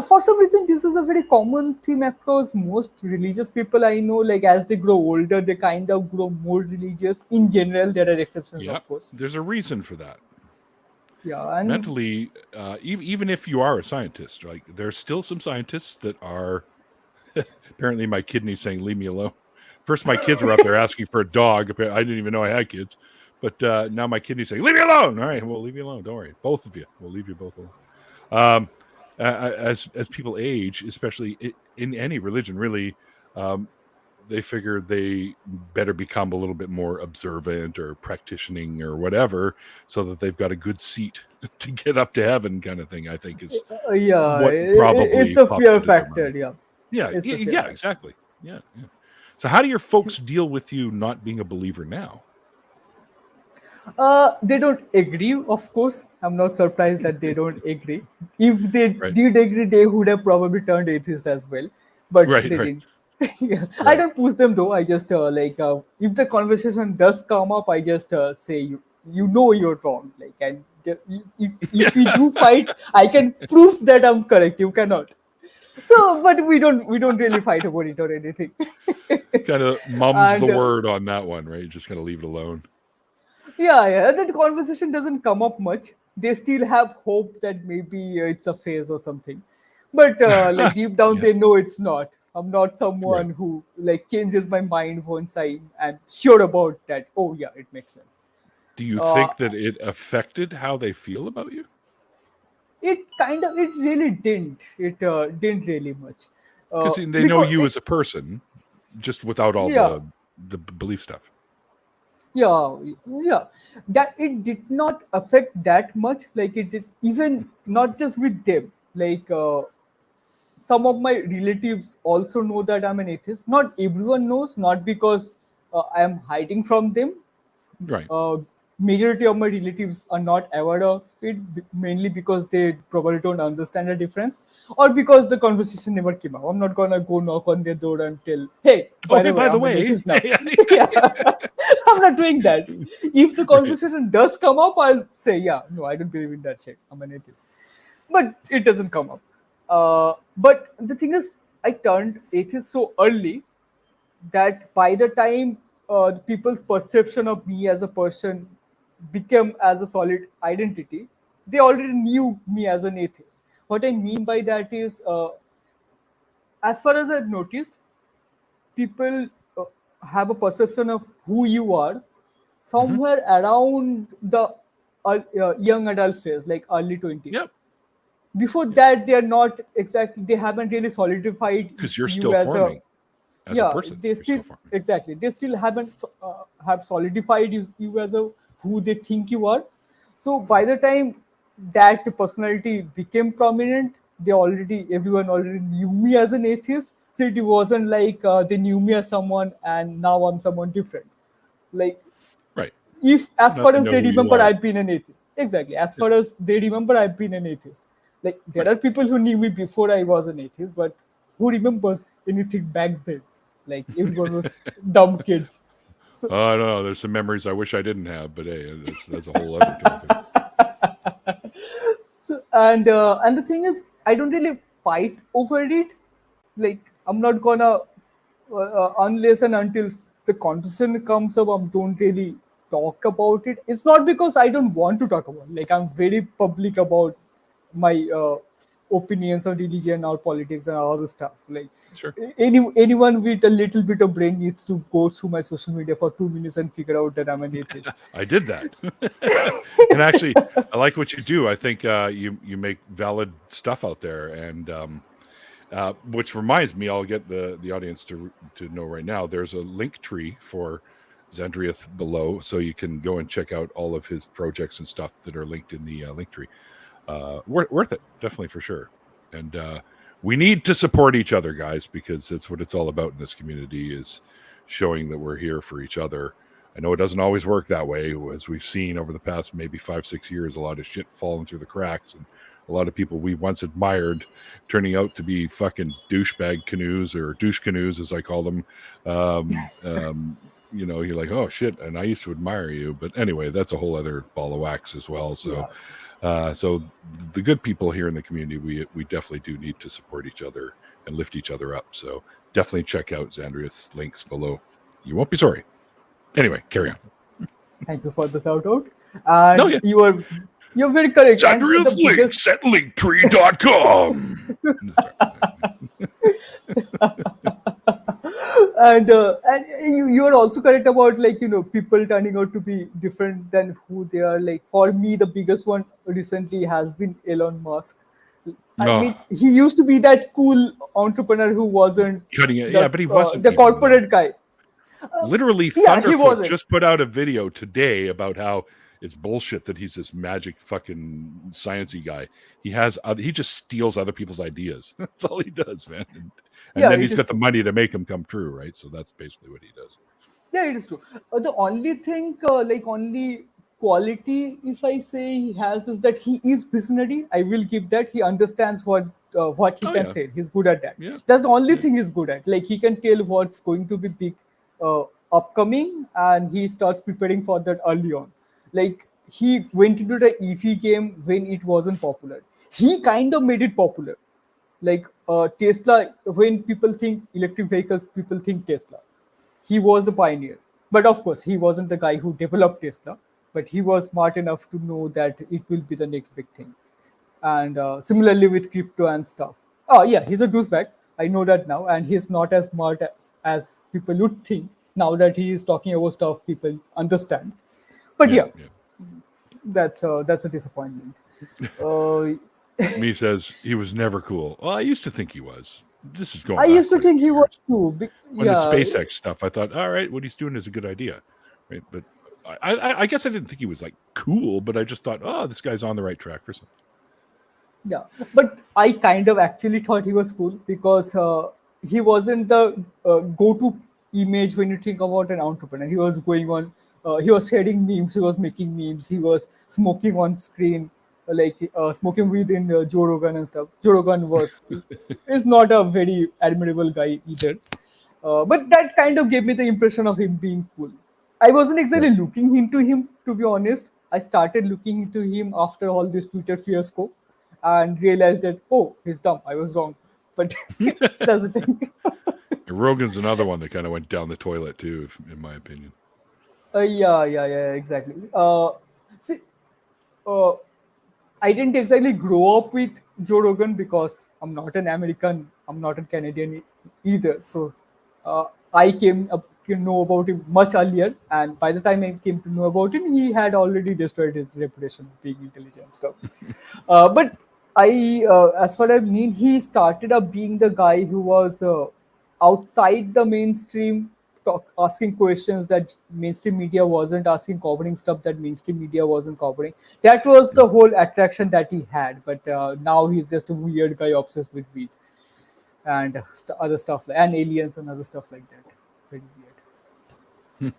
for some reason, this is a very common theme across most religious people I know. Like, as they grow older, they kind of grow more religious. In general, there are exceptions, Yeah. of course. There's a reason for that. Yeah, and Mentally, even if you are a scientist, like there's still some scientists that are apparently my kidney's saying, leave me alone. First, my kids were up there asking for a dog. I didn't even know I had kids. But now my kidney's saying, leave me alone. All right, we'll leave you alone. Don't worry. Both of you. We'll leave you both alone. As people age, especially in any religion, really, they figure they better become a little bit more observant or practicing or whatever, so that they've got a good seat to get up to heaven, kind of thing. I think is yeah, what probably it's the popped fear into their factor. mind. Yeah, Yeah, it's the fear yeah, factor. exactly. Yeah, yeah. So, how do your folks deal with you not being a believer now? They don't agree, of course. I'm not surprised that they don't agree. If they Right, did agree, they would have probably turned atheist as well, but right, they right, didn't. Yeah. I right. don't push them though. I just like, if the conversation does come up, I just say, you know you're wrong. Like, and if we do fight, I can prove that I'm correct. You cannot. So, but we don't really fight about it or anything. Kind of mums the And word on that one, right? Just gonna leave it alone. yeah, that conversation doesn't come up much. They still have hope that maybe it's a phase or something, but like, deep down Yeah, they know it's not. I'm not right. someone who, like, changes my mind once I am sure about that. Oh yeah, it makes sense. Do you Uh, think that it affected how they feel about you? it really didn't. It didn't really much, Because they know because you as a person, just without all yeah, the belief stuff. yeah, yeah. That it did not affect that much. Like, it did, even not just with them. Like, some of my relatives also know that I'm an atheist. Not everyone knows, not because I am hiding from them. Right. Uh, Majority of my relatives are not aware of it, mainly because they probably don't understand the difference, or because the conversation never came up. I'm not gonna go knock on their door and tell, "Hey, Oh, by hey, the way, by the I'm an way, atheist now." Yeah, I'm not doing that. If the right. conversation does come up, I'll say, "Yeah, no, I don't believe in that shit. I'm an atheist." But it doesn't come up. But the thing is, I turned atheist so early that by the time the people's perception of me as a person became as a solid identity, they already knew me as an atheist. What I mean by that is, as far as I've noticed, people have a perception of who you are Hmm. somewhere around the young adult phase, like early 20s. Yep. Before Yep. that, they are not exactly, they haven't really solidified Because you're you still as a, forming as a yeah, person. they You're still, still forming. exactly, they still haven't have solidified you as a who they think you are. So by the time that personality became prominent, everyone already knew me as an atheist. So it wasn't like they knew me as someone and now I'm someone different. Like, Right. if as Now far they as know they who you remember, are. I've been an atheist. Exactly. As far as they remember, I've been an atheist. Like, there Right. are people who knew me before I was an atheist, but who remembers anything back then? Like, everyone was dumb kids. So, I don't know. There's some memories I wish I didn't have, but hey, that's a whole other topic. and the thing is, I don't really fight over it. Like, I'm not gonna unless and until the conversation comes up, I don't really talk about it. It's not because I don't want to talk about it. Like, I'm very public about my opinions on religion or politics and all the stuff. Like, Sure. anyone with a little bit of brain needs to go through my social media for 2 minutes and figure out that I'm an atheist. I did that. And actually, I like what you do. I think you make valid stuff out there, and which reminds me, I'll get the audience to know right now. There's a link tree for Xandrieth below, so you can go and check out all of his projects and stuff that are linked in the link tree. Worth it, definitely, for sure. And we need to support each other, guys, because that's what it's all about in this community, is showing that we're here for each other. I know it doesn't always work that way, as we've seen over the past maybe 5-6 years, a lot of shit falling through the cracks, and a lot of people we once admired turning out to be fucking douchebag canoes, or douche canoes, as I call them. You're like, oh shit, and I used to admire you. But anyway, that's a whole other ball of wax as well. So so the good people here in the community, we definitely do need to support each other and lift each other up. So definitely check out Xandrieth's links below. You won't be sorry. Anyway, carry on. Thank you for the shout out. And No, yeah. you're very correct. And Xandrieth's the biggest- links at linktree.com. and you are also correct about, like, people turning out to be different than who they are. Like, for me, the biggest one recently has been Elon Musk. I mean, he used to be that cool entrepreneur who wasn't Cutting it, yeah, but he wasn't the even, corporate guy. Literally, Yeah, he Thunderfoot wasn't. just put out a video today about how it's bullshit that he's this magic fucking sciencey guy. He just steals other people's ideas. That's all he does, man. And Yeah, then it he's is got the true. money to make them come true, right? So that's basically what he does. Yeah, it is true. The only thing, only quality, if I say he has, is that he is visionary. I will give that. He understands what he Oh, can yeah. say. He's good at that. Yeah. That's the only thing he's good at. Like, he can tell what's going to be big, upcoming, and he starts preparing for that early on. Like, he went into the EV game when it wasn't popular. He kind of made it popular. Like, Tesla, when people think electric vehicles, people think Tesla. He was the pioneer. But of course, he wasn't the guy who developed Tesla, but he was smart enough to know that it will be the next big thing. And similarly with crypto and stuff. Oh, yeah, he's a douchebag. I know that now. And he's not as smart as people would think now that he is talking about stuff people understand. But yeah, that's a disappointment. Uh, Me says he was never cool. Well, I used to think he was. This is going. I back used to quite a think few he was years. too. When the SpaceX stuff, I thought, all right, what he's doing is a good idea, right? But I guess I didn't think he was like cool, but I just thought, oh, this guy's on the right track for something. Yeah, but I kind of actually thought he was cool because he wasn't the go-to image when you think about an entrepreneur. He was going on, he was sharing memes, he was making memes, he was smoking on screen, smoking weed in Joe Rogan and stuff. Joe Rogan is not a very admirable guy either. But that kind of gave me the impression of him being cool. I wasn't exactly looking into him, to be honest. I started looking into him after all this Twitter fiasco and realized that, oh, he's dumb. I was wrong. But that's the thing. And Rogan's another one that kind of went down the toilet too, in my opinion. Yeah, exactly. See, I didn't exactly grow up with Joe Rogan because I'm not an American, I'm not a Canadian either. So I came up to know about him much earlier, and by the time I came to know about him, he had already destroyed his reputation of being intelligent and stuff. But as far as I mean, he started up being the guy who was outside the mainstream asking questions that mainstream media wasn't asking, covering stuff that mainstream media wasn't covering. That was the whole attraction that he had. But now he's just a weird guy obsessed with weed and other stuff and aliens and other stuff like that. Very weird.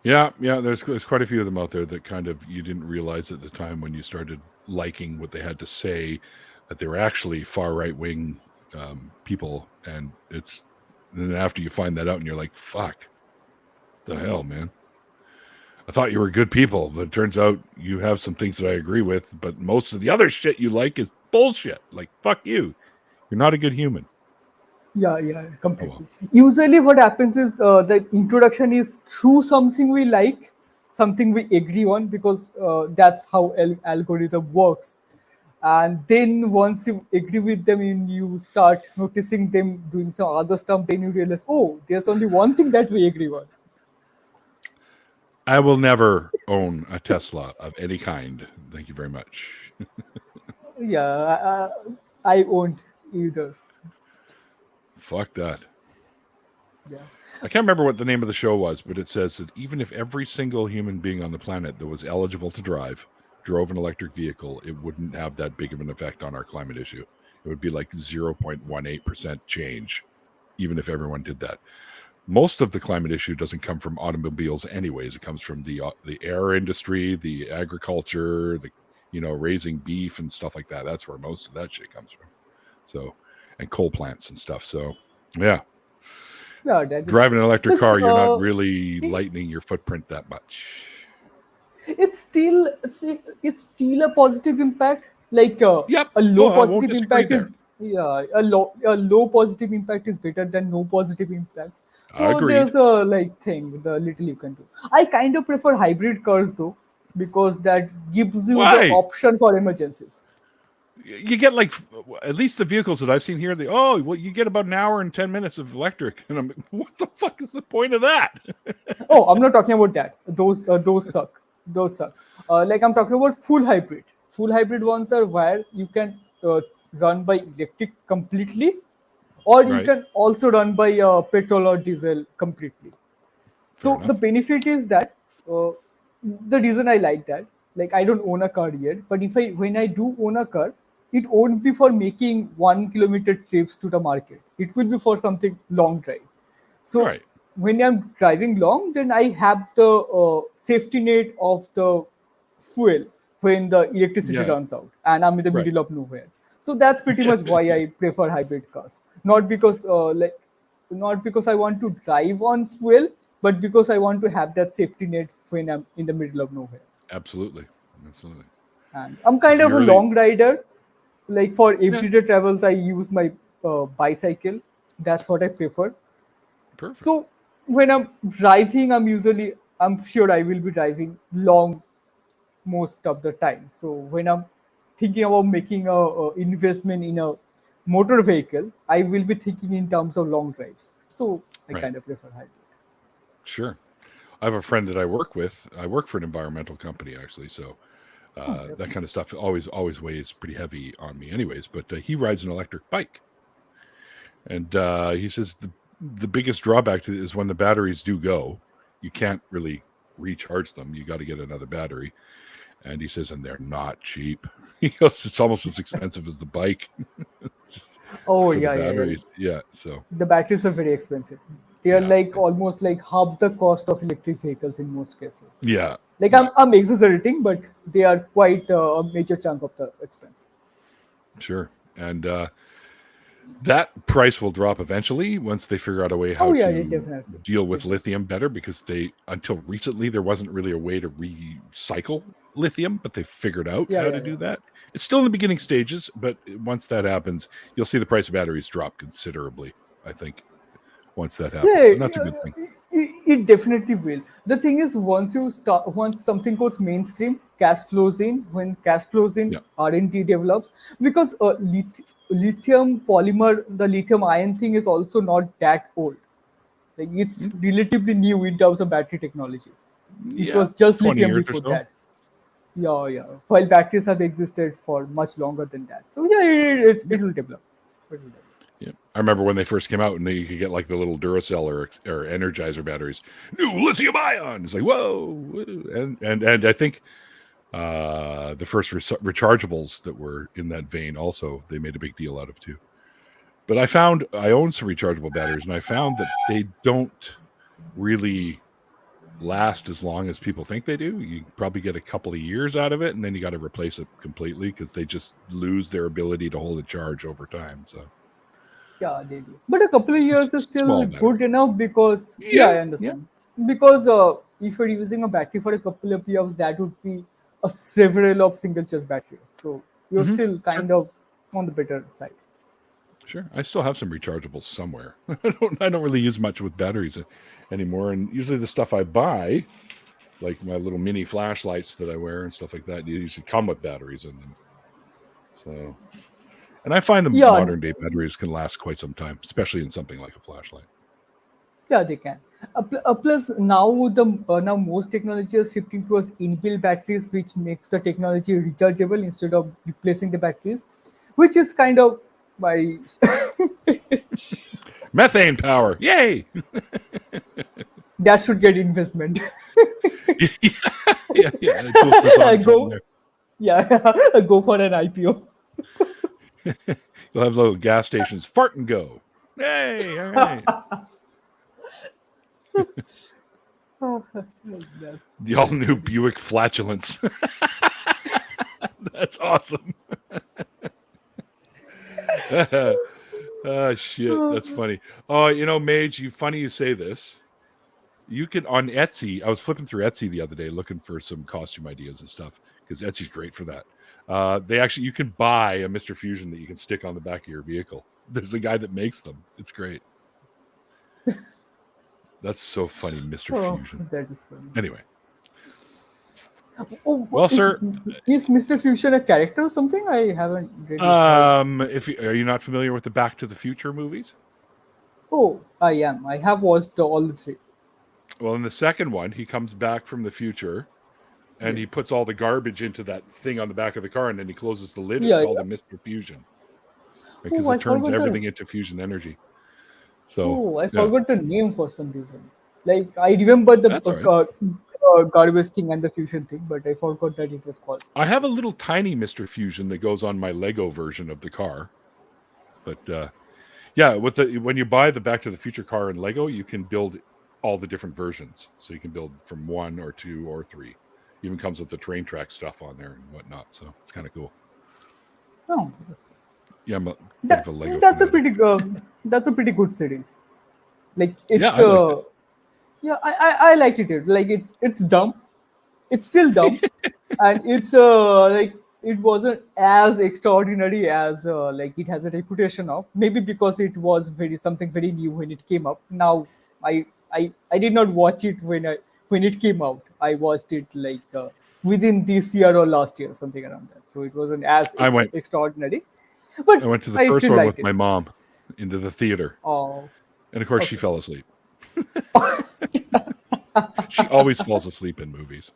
Yeah, there's quite a few of them out there that kind of you didn't realize at the time when you started liking what they had to say that they were actually far right wing people, and then after you find that out and you're like, fuck, the hell, man. I thought you were good people, but it turns out you have some things that I agree with, but most of the other shit you like is bullshit. Like, fuck you. You're not a good human. Yeah, completely. Usually, what happens is the introduction is through something we like, something we agree on, because that's how algorithm works. And then once you agree with them and you start noticing them doing some other stuff, then you realize, oh, there's only one thing that we agree on. I will never own a Tesla of any kind. Thank you very much. Yeah, I won't either. Fuck that. Yeah. I can't remember what the name of the show was, but it says that even if every single human being on the planet that was eligible to drive drove an electric vehicle, it wouldn't have that big of an effect on our climate issue. It would be like 0.18% change, even if everyone did that. Most of the climate issue doesn't come from automobiles anyways. It comes from the air industry, the agriculture, raising beef and stuff like that. That's where most of that shit comes from. So, and coal plants and stuff. So, yeah. Yeah, that is Driving an electric car, you're not really it- lightening your footprint that much. it's still a positive impact. Like Yep. a low No, I won't positive disagree impact is a low positive impact is better than no positive impact. So Agreed. there's a thing, the little you can do. I kind of prefer hybrid cars though, because that gives you Why? the option for emergencies. You get at least the vehicles that I've seen here, you get about an hour and 10 minutes of electric. And I'm like, what the fuck is the point of that? Oh, I'm not talking about that. Those suck. Those suck. Like I'm talking about full hybrid. Full hybrid ones are where you can run by electric completely, or you Right. can also run by petrol or diesel completely. So Fair the enough. benefit is that the reason I like that, like I don't own a car yet, but when I do own a car, it won't be for making 1 kilometer trips to the market. It will be for something long drive. So Right. when I'm driving long, then I have the safety net of the fuel when the electricity Yeah. runs out and I'm in the Right. middle of nowhere. So that's pretty much why I prefer hybrid cars. Not because not because I want to drive on fuel, but because I want to have that safety net when I'm in the middle of nowhere. Absolutely. And I'm kind of a really- long rider. Like for Yeah. everyday travels, I use my bicycle. That's what I prefer. Perfect. So when I'm driving, I'm sure I will be driving long most of the time. So when I'm thinking about making a investment in a motor vehicle, I will be thinking in terms of long drives. So I Right. kind of prefer hybrid. Sure. I have a friend that I work with. I work for an environmental company, actually. So that kind of stuff always weighs pretty heavy on me anyways. But he rides an electric bike. And he says the biggest drawback to it is when the batteries do go, you can't really recharge them. You got to get another battery. And he says, and they're not cheap. He goes, it's almost as expensive as the bike. Just Oh for the yeah. batteries. Yeah. So The batteries are very expensive. They are Yeah. like almost like half the cost of electric vehicles in most cases. yeah. Like I'm exaggerating, but they are quite a major chunk of the expense. Sure. And that price will drop eventually once they figure out a way how Yeah, to definitely. deal with lithium better, because until recently there wasn't really a way to recycle lithium, but they figured out how to do that. It's still in the beginning stages, but once that happens, you'll see the price of batteries drop considerably, I think, once that happens. And that's a good thing. It definitely will. The thing is, once something goes mainstream, cash flows in. When cash flows in, Yeah. R&D develops, because lithium polymer, the lithium ion thing is also not that old. Like it's relatively new in terms of battery technology. It Yeah, was just 20 lithium years or before so. that. Yeah. While batteries have existed for much longer than that. So yeah, it will develop. It will develop. Yeah, I remember when they first came out, and you could get like the little Duracell or Energizer batteries. New lithium ion. It's like whoa, and I think the first rechargeables that were in that vein also they made a big deal out of too. But I own some rechargeable batteries, and I found that they don't really last as long as people think they do. You probably get a couple of years out of it, and then you got to replace it completely because they just lose their ability to hold a charge over time. So Yeah, they do. But a couple of years is still Small battery. good enough because Yeah, I understand. Because if you're using a battery for a couple of years, that would be a several of single charge batteries. So you're Mhm, still kind of on the better side. sure. I still have some rechargeables somewhere. I don't really use much with batteries anymore, and usually the stuff I buy, like my little mini flashlights that I wear and stuff like that, usually come with batteries in them. So, and I find the Yeah, modern day batteries can last quite some time, especially in something like a flashlight. yeah, they can. Plus, now most technology is shifting towards inbuilt batteries, which makes the technology rechargeable instead of replacing the batteries, which is kind of my Methane power, yay! that should get investment. yeah. Jules Poisson said in Go, yeah, go for an IPO. there. You'll have little gas stations, fart and go. Yay! All right. That's The all new Buick flatulence. That's awesome. Oh shit, that's funny. Oh, Mage, funny you say this. You can on Etsy. I was flipping through Etsy the other day looking for some costume ideas and stuff because Etsy's great for that. You can buy a Mr. Fusion that you can stick on the back of your vehicle. There's a guy that makes them. It's great. That's so funny, Mr. Fusion. that is funny. Anyway, Oh, well, sir, is Mr. Fusion a character or something? I haven't really heard. are you not familiar with the Back to the Future movies? Oh, I am. I have watched all the three. Well, in the second one, he comes back from the future, and he puts all the garbage into that thing on the back of the car, and then he closes the lid. Yeah, It's called yeah. a Mr. Fusion because I it turns forgot everything into fusion energy. So, I yeah. forgot the name for some reason. Like I remember the That's all right. garbage thing and the fusion thing, but I forgot that it was called. I have a little tiny Mr. Fusion that goes on my Lego version of the car. But yeah, when you buy the Back to the Future car in Lego, you can build all the different versions. So you can build from 1 or 2 or 3. Even comes with the train track stuff on there and whatnot. So it's kind of cool. Oh, Yeah, I'm a bit of a Lego that's a fanatic. that's a pretty good series. Like it's Yeah, I like it. yeah, I liked it. Like it's dumb. It's still dumb, and it's like it wasn't as extraordinary as like it has a reputation of. Maybe because it was something very new when it came up. Now I did not watch it when it came out. I watched it like within this year or last year, something around that. So it wasn't as extraordinary. But I went to the I first still one liked with my mom into the theater. Oh, And of course, she fell asleep. She always falls asleep in movies.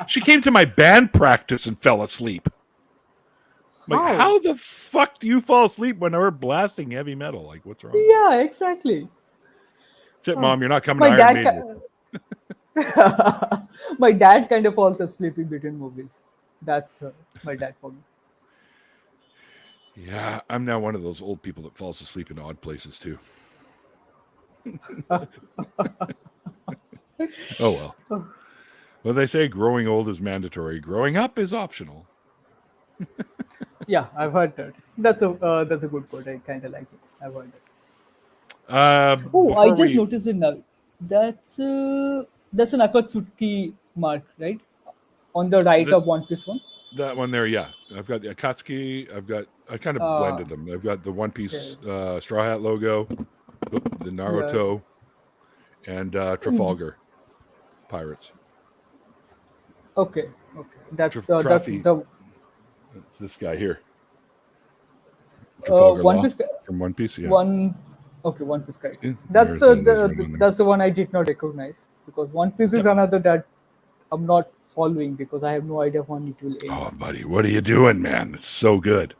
She came to my band practice and fell asleep. Like, how the fuck do you fall asleep when we're blasting heavy metal? Like, what's wrong? Yeah, exactly. That's it, Mom. You're not coming My to Iron dad, Maiden. my dad kind of falls asleep in between movies. That's my dad for me. Yeah, I'm now one of those old people that falls asleep in odd places too. Oh well. Well, they say growing old is mandatory. Growing up is optional. Yeah, I've heard that. That's a good quote. I kind of like it. I've heard that. I just noticed it now. That's an Akatsuki mark, right? On the right of One Piece one. That one there, yeah. I've got the Akatsuki. I kind of blended them. I've got the One Piece Straw Hat logo, the Naruto, and Trafalgar Pirates. Okay. That's It's this guy here. One Piece from One Piece. Yeah. One Piece guy. Yeah, That's that's the one I did not recognize because One Piece is another that I'm not following because I have no idea when it will end. Oh, buddy, what are you doing, man? It's so good.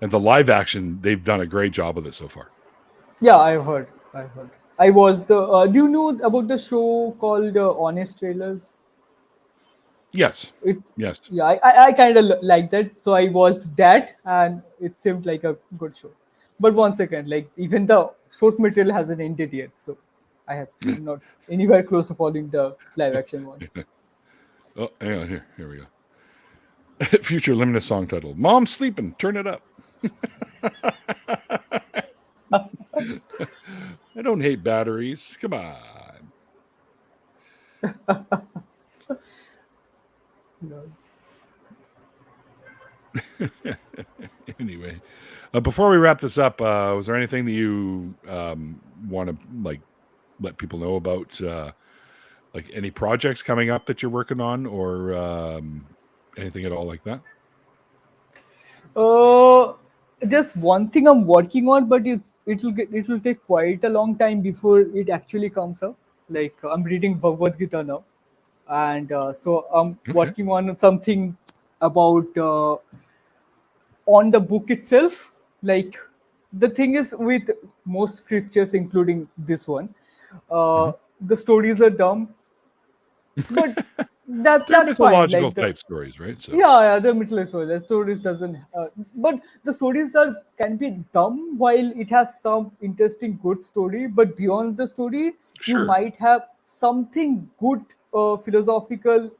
And the live action, they've done a great job with it so far. Yeah, I've heard. I've heard. I was the. Do you know about the show called Honest Trailers? Yes. It's Yes. yeah. I kind of like that. So I watched that, and it seemed like a good show. But one second, like even the source material hasn't ended yet, so I have I'm not anywhere close to following the live action one. Oh, hang on, here we go. Future Luminous song title. Mom's sleeping, turn it up. I don't hate batteries. Come on. No. Anyway, before we wrap this up, was there anything that you want to like let people know about, like any projects coming up that you're working on, or anything at all like that? There's one thing I'm working on, but it'll take quite a long time before it actually comes up. Like I'm reading Bhagavad Gita now, and so I'm Okay. working on something about on the book itself. Like the thing is with most scriptures, including this one, the stories are dumb, but They're that's fine. mythological Like type stories, right? So yeah, the mythology story. The stories doesn't, but the stories are can be dumb while it has some interesting good story. But beyond the story, you sure. might have something good philosophical.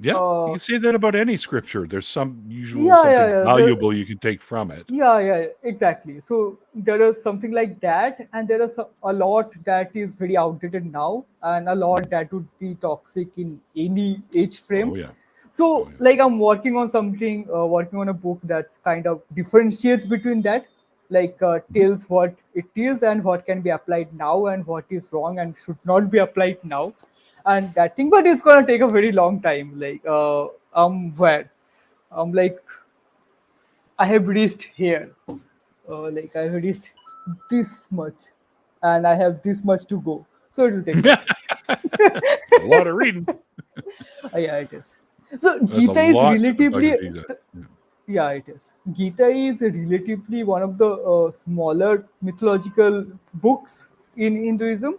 Yeah, you Uh, can say that about any scripture. There's some usual yeah, something yeah, yeah. valuable you can take from it. Yeah, exactly. So there is something like that, and there is a lot that is very outdated now, and a lot that would be toxic in any age frame. Oh yeah. Oh So, yeah. like, I'm working on something, working on a book that's kind of differentiates between that, like, Mhm. tells what it is and what can be applied now and what is wrong and should not be applied now, and that thing. But it's gonna take a very long time. Like, where I'm like I have reached here. Like I have reached this much, and I have this much to go. So it will take some time. A lot of reading. Yeah, it is. So That's a Gita is lot of relatively, Bhagavad Gita. Yeah. yeah, it is. Gita is relatively one of the smaller mythological books in Hinduism.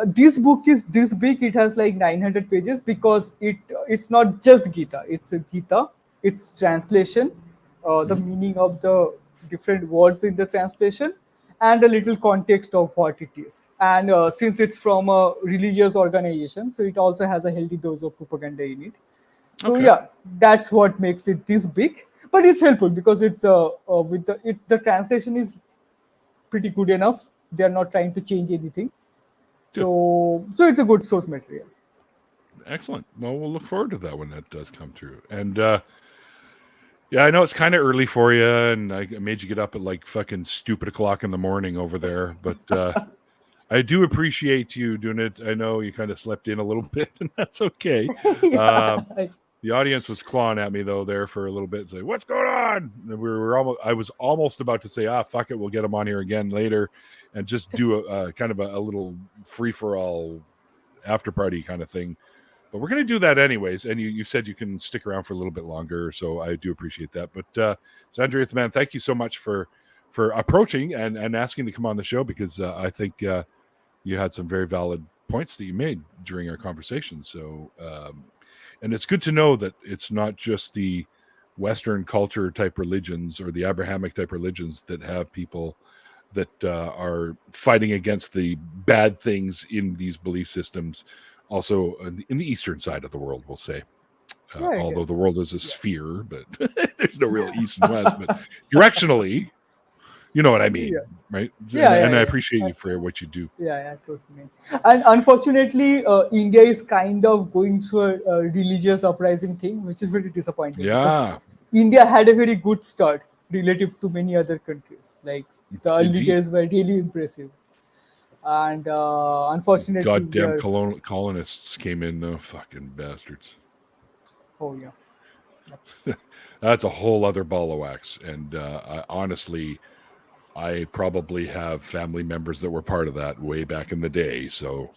This book is this big. It has like 900 pages because it's not just Gita. It's a Gita. It's translation, the Mhm. meaning of the different words in the translation, and a little context of what it is. And since it's from a religious organization, so it also has a healthy dose of propaganda in it. So Okay. yeah, that's what makes it this big. But it's helpful because it's with the translation is pretty good enough. They are not trying to change anything. Good. So it's a good source material. Excellent. Well, we'll look forward to that when that does come through. And yeah, I know it's kind of early for you, and I made you get up at like fucking stupid o'clock in the morning over there, but I do appreciate you doing it. I know you kind of slept in a little bit, and that's okay. Yeah, The audience was clawing at me though there for a little bit, say, "What's going on?" And we were almost. I was almost about to say, "Ah, fuck it, we'll get him on here again later," and just do a kind of a little free for all after party kind of thing. But we're going to do that anyways. And you said you can stick around for a little bit longer, so I do appreciate that. But XandriethX, man, thank you so much for approaching and asking to come on the show, because I think you had some very valid points that you made during our conversation. So, and it's good to know that it's not just the Western culture type religions or the Abrahamic type religions that have people that are fighting against the bad things in these belief systems. Also, in the eastern side of the world, we'll say. yeah, it Although is. the world is a Yeah, sphere, but there's no real east and west. But directionally, you know what I mean, yeah, right? And I yeah. appreciate you for what you do. Yeah, totally. And unfortunately, India is kind of going through a religious uprising thing, which is very disappointing because Yeah, India had a very good start relative to many other countries. Like the early indeed. days were really impressive, and unfortunately, we Goddamn are. colonists came in, fucking bastards. Oh yeah, That's a whole other ball of wax. And honestly, I probably have family members that were part of that way back in the day. So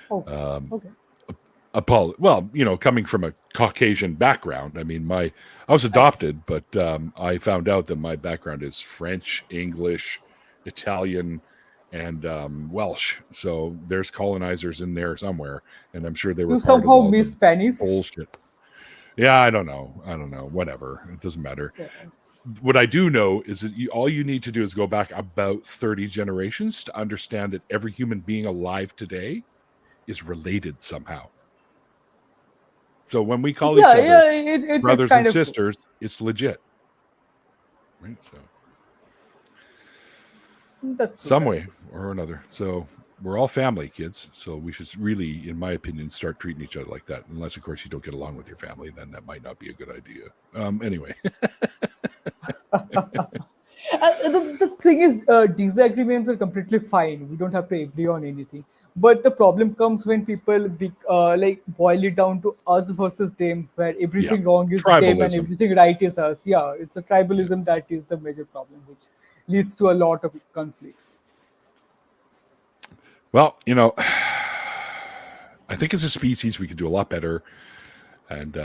oh, okay. well, coming from a Caucasian background, I mean, I was adopted, but I found out that my background is French, English, Italian, and Welsh. So there's colonizers in there somewhere, and I'm sure they were You part of somehow all miss the Spanish. bullshit. Yeah, I don't know. Whatever. It doesn't matter. Yeah. What I do know is that all you need to do is go back about 30 generations to understand that every human being alive today is related somehow. So when we call each other it's brothers kind and of true. sisters, it's legit. Right? So That's true, some that's way true. or another. So we're all family, kids. So we should really, in my opinion, start treating each other like that. Unless, of course, you don't get along with your family, then that might not be a good idea. Anyway. The thing is, disagreements are completely fine. We don't have to agree on anything. But the problem comes when people boil it down to us versus them, where everything wrong is them and Tribalism. everything right is us. Yeah, it's a tribalism that is the major problem, which leads to a lot of conflicts. Well, I think as a species, we could do a lot better. And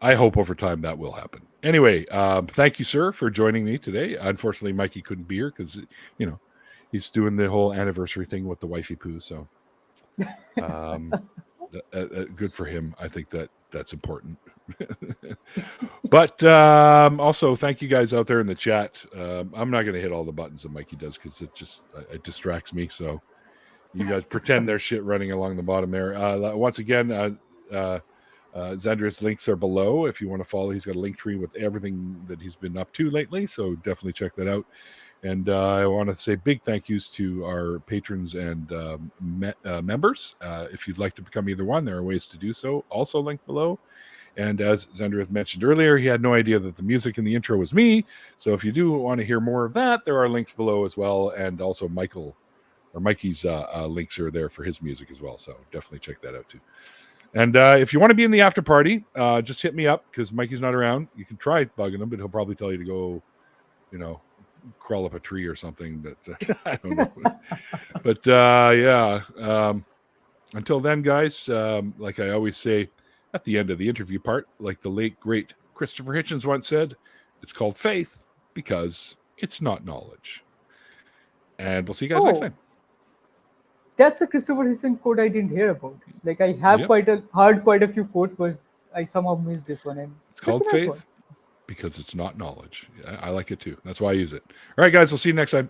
I hope over time that will happen. Anyway, thank you, sir, for joining me today. Unfortunately, Mikey couldn't be here because, he's doing the whole anniversary thing with the wifey poo. So good for him. I think that's important. But also, thank you guys out there in the chat. I'm not going to hit all the buttons that Mikey does because it distracts me. So you guys pretend there's shit running along the bottom there. Once again, Xandrieth's links are below if you want to follow. He's got a link tree with everything that he's been up to lately, so definitely check that out. And I want to say big thank yous to our patrons and members. If you'd like to become either one, there are ways to do so, also linked below. And as Xandrieth mentioned earlier, he had no idea that the music in the intro was me. So if you do want to hear more of that, there are links below as well. And also Mikey's links are there for his music as well. So definitely check that out too. And if you want to be in the after party, just hit me up because Mikey's not around. You can try bugging him, but he'll probably tell you to go, crawl up a tree or something. But I don't know. But until then, guys, like I always say at the end of the interview part, like the late, great Christopher Hitchens once said, it's called faith because it's not knowledge. And we'll see you guys next time. That's a Christopher Hitchens quote I didn't hear about. Like I have heard quite a few quotes, but I somehow missed this one. And it's called faith because it's not knowledge. I like it too. That's why I use it. All right, guys. We'll see you next time.